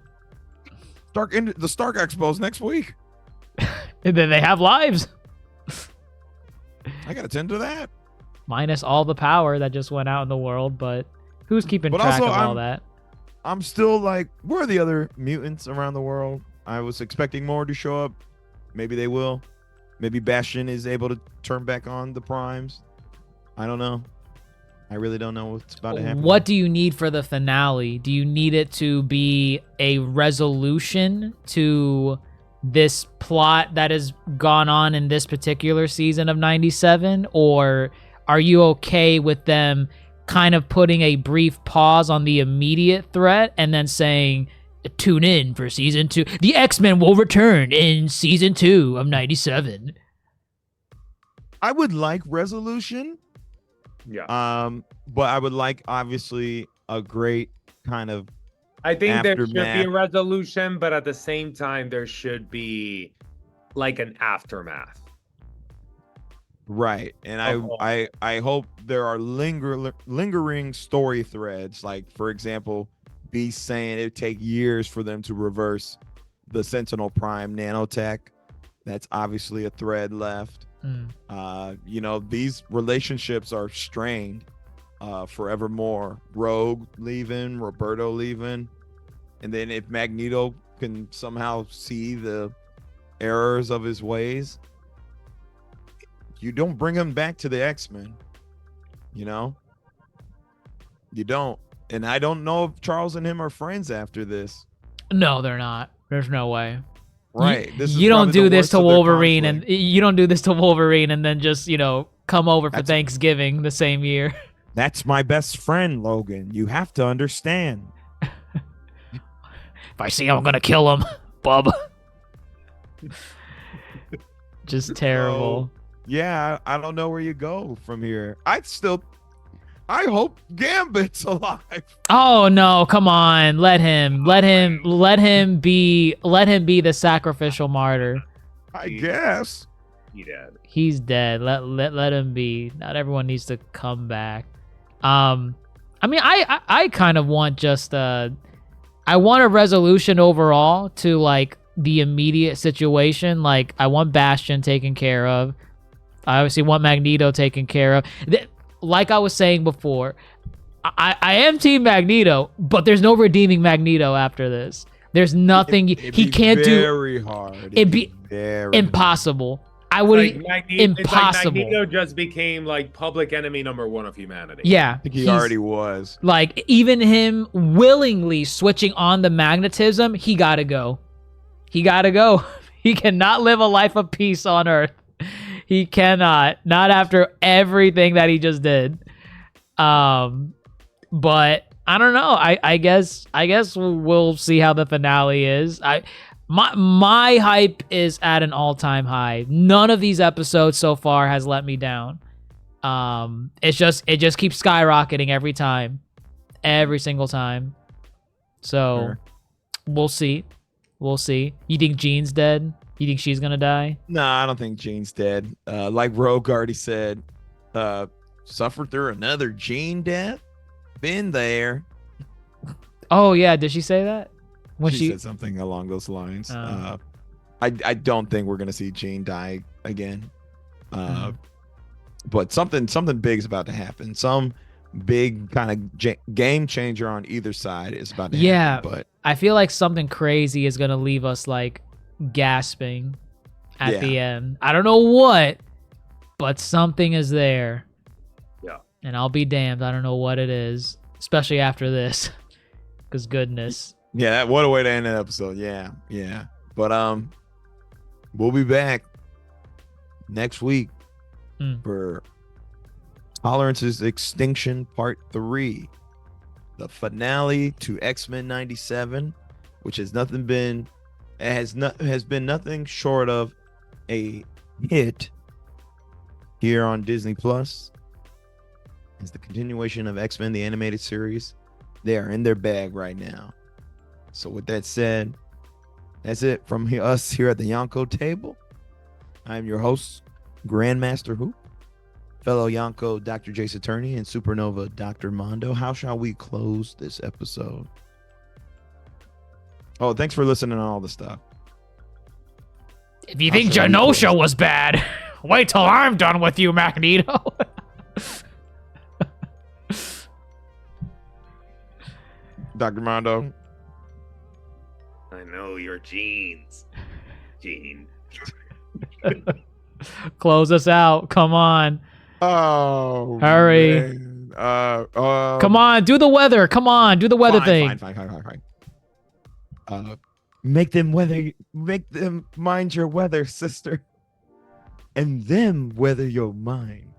[SPEAKER 3] The Stark Expo's next week.
[SPEAKER 4] And then they have lives.
[SPEAKER 3] I gotta tend to that.
[SPEAKER 4] Minus all the power that just went out in the world, but who's keeping
[SPEAKER 3] But
[SPEAKER 4] track
[SPEAKER 3] also,
[SPEAKER 4] of all that?
[SPEAKER 3] I'm still like, where are the other mutants around the world? I was expecting more to show up. Maybe they will. Maybe Bastion is able to turn back on the primes. I don't know. I really don't know what's about to happen.
[SPEAKER 4] What do you need for the finale? Do you need it to be a resolution to this plot that has gone on in this particular season of 97? Or are you okay with them kind of putting a brief pause on the immediate threat and then saying, tune in for season 2. The X-Men will return in season 2 of 97.
[SPEAKER 3] I would like resolution.
[SPEAKER 5] yeah.
[SPEAKER 3] But I would like obviously a great kind of
[SPEAKER 5] I think there should be
[SPEAKER 3] aftermath.
[SPEAKER 5] a resolution, but at the same time, there should be like an aftermath.
[SPEAKER 3] right. And
[SPEAKER 5] Oh.
[SPEAKER 3] I hope there are lingering story threads. Like for example, Beast saying it'd take years for them to reverse the Sentinel Prime nanotech. That's obviously a thread left. These relationships are strained forevermore. Rogue leaving, Roberto leaving, and then if Magneto can somehow see the errors of his ways, you don't bring him back to the X-Men. You don't. And I don't know if Charles and him are friends after this.
[SPEAKER 4] No, they're not. There's no way.
[SPEAKER 3] Right.
[SPEAKER 4] You don't do this to Wolverine, and you don't do this to Wolverine, and then just come over for Thanksgiving the same year.
[SPEAKER 3] That's my best friend, Logan. You have to understand.
[SPEAKER 4] If I see him, I'm gonna kill him, bub. Just terrible.
[SPEAKER 3] Yeah, I don't know where you go from here. I hope Gambit's alive.
[SPEAKER 4] Oh no, come on. Let him be the sacrificial martyr.
[SPEAKER 3] I guess.
[SPEAKER 5] He did.
[SPEAKER 4] He's dead. Let him be. Not everyone needs to come back. I mean, I kind of want just I want a resolution overall to like the immediate situation. Like I want Bastion taken care of. I obviously want Magneto taken care of. Like I was saying before, I am Team Magneto, but there's no redeeming Magneto after this. There's nothing he can't do.
[SPEAKER 3] Very hard.
[SPEAKER 4] It'd be
[SPEAKER 3] very
[SPEAKER 4] impossible. I would impossible.
[SPEAKER 5] It's like Magneto just became like public enemy #1 of humanity.
[SPEAKER 4] Yeah,
[SPEAKER 3] I think he already was.
[SPEAKER 4] Like even him willingly switching on the magnetism, he gotta go. He gotta go. He cannot live a life of peace on Earth. He cannot. Not after everything that he just did. But I don't know. I guess we'll see how the finale is. My hype is at an all-time high. None of these episodes so far has let me down. It just keeps skyrocketing every time. Every single time. So
[SPEAKER 3] Sure.
[SPEAKER 4] We'll see. We'll see. You think Jean's dead? You think she's gonna die?
[SPEAKER 3] No, I don't think Jean's dead. Like Rogue already said, suffered through another Jean death. Been there.
[SPEAKER 4] Oh yeah, did she say that? When
[SPEAKER 3] She said something along those lines. I don't think we're gonna see Jean die again. But something big is about to happen. Some big kind of game changer on either side is about to happen. But
[SPEAKER 4] I feel like something crazy is gonna leave us like gasping at the end. I don't know what, but something is there.
[SPEAKER 5] Yeah.
[SPEAKER 4] And I'll be damned. I don't know what it is, especially after this. Because goodness.
[SPEAKER 3] yeah, what a way to end an episode. Yeah. But we'll be back next week for Tolerance's Extinction Part 3, the finale to X-Men 97, which has been nothing short of a hit here on Disney Plus. It's the continuation of X-Men the animated series. They are in their bag right now. So with that said, that's it from us here at the Yonko table. I'm your host, Grandmaster Hoop, fellow Yonko Dr. DrJaceAttorney, and Supernova Dr. Mondo. How shall we close this episode? Oh, thanks for listening to all the stuff.
[SPEAKER 4] If you think Genosha was bad, wait till I'm done with you, Magneto.
[SPEAKER 3] Dr. Mondo.
[SPEAKER 5] I know your genes, Gene.
[SPEAKER 4] Close us out. Come on.
[SPEAKER 3] Oh,
[SPEAKER 4] hurry.
[SPEAKER 3] Man.
[SPEAKER 4] Come on, do the weather. Come on, do the weather thing.
[SPEAKER 3] Fine. Make them mind your weather, sister. And them weather your mind.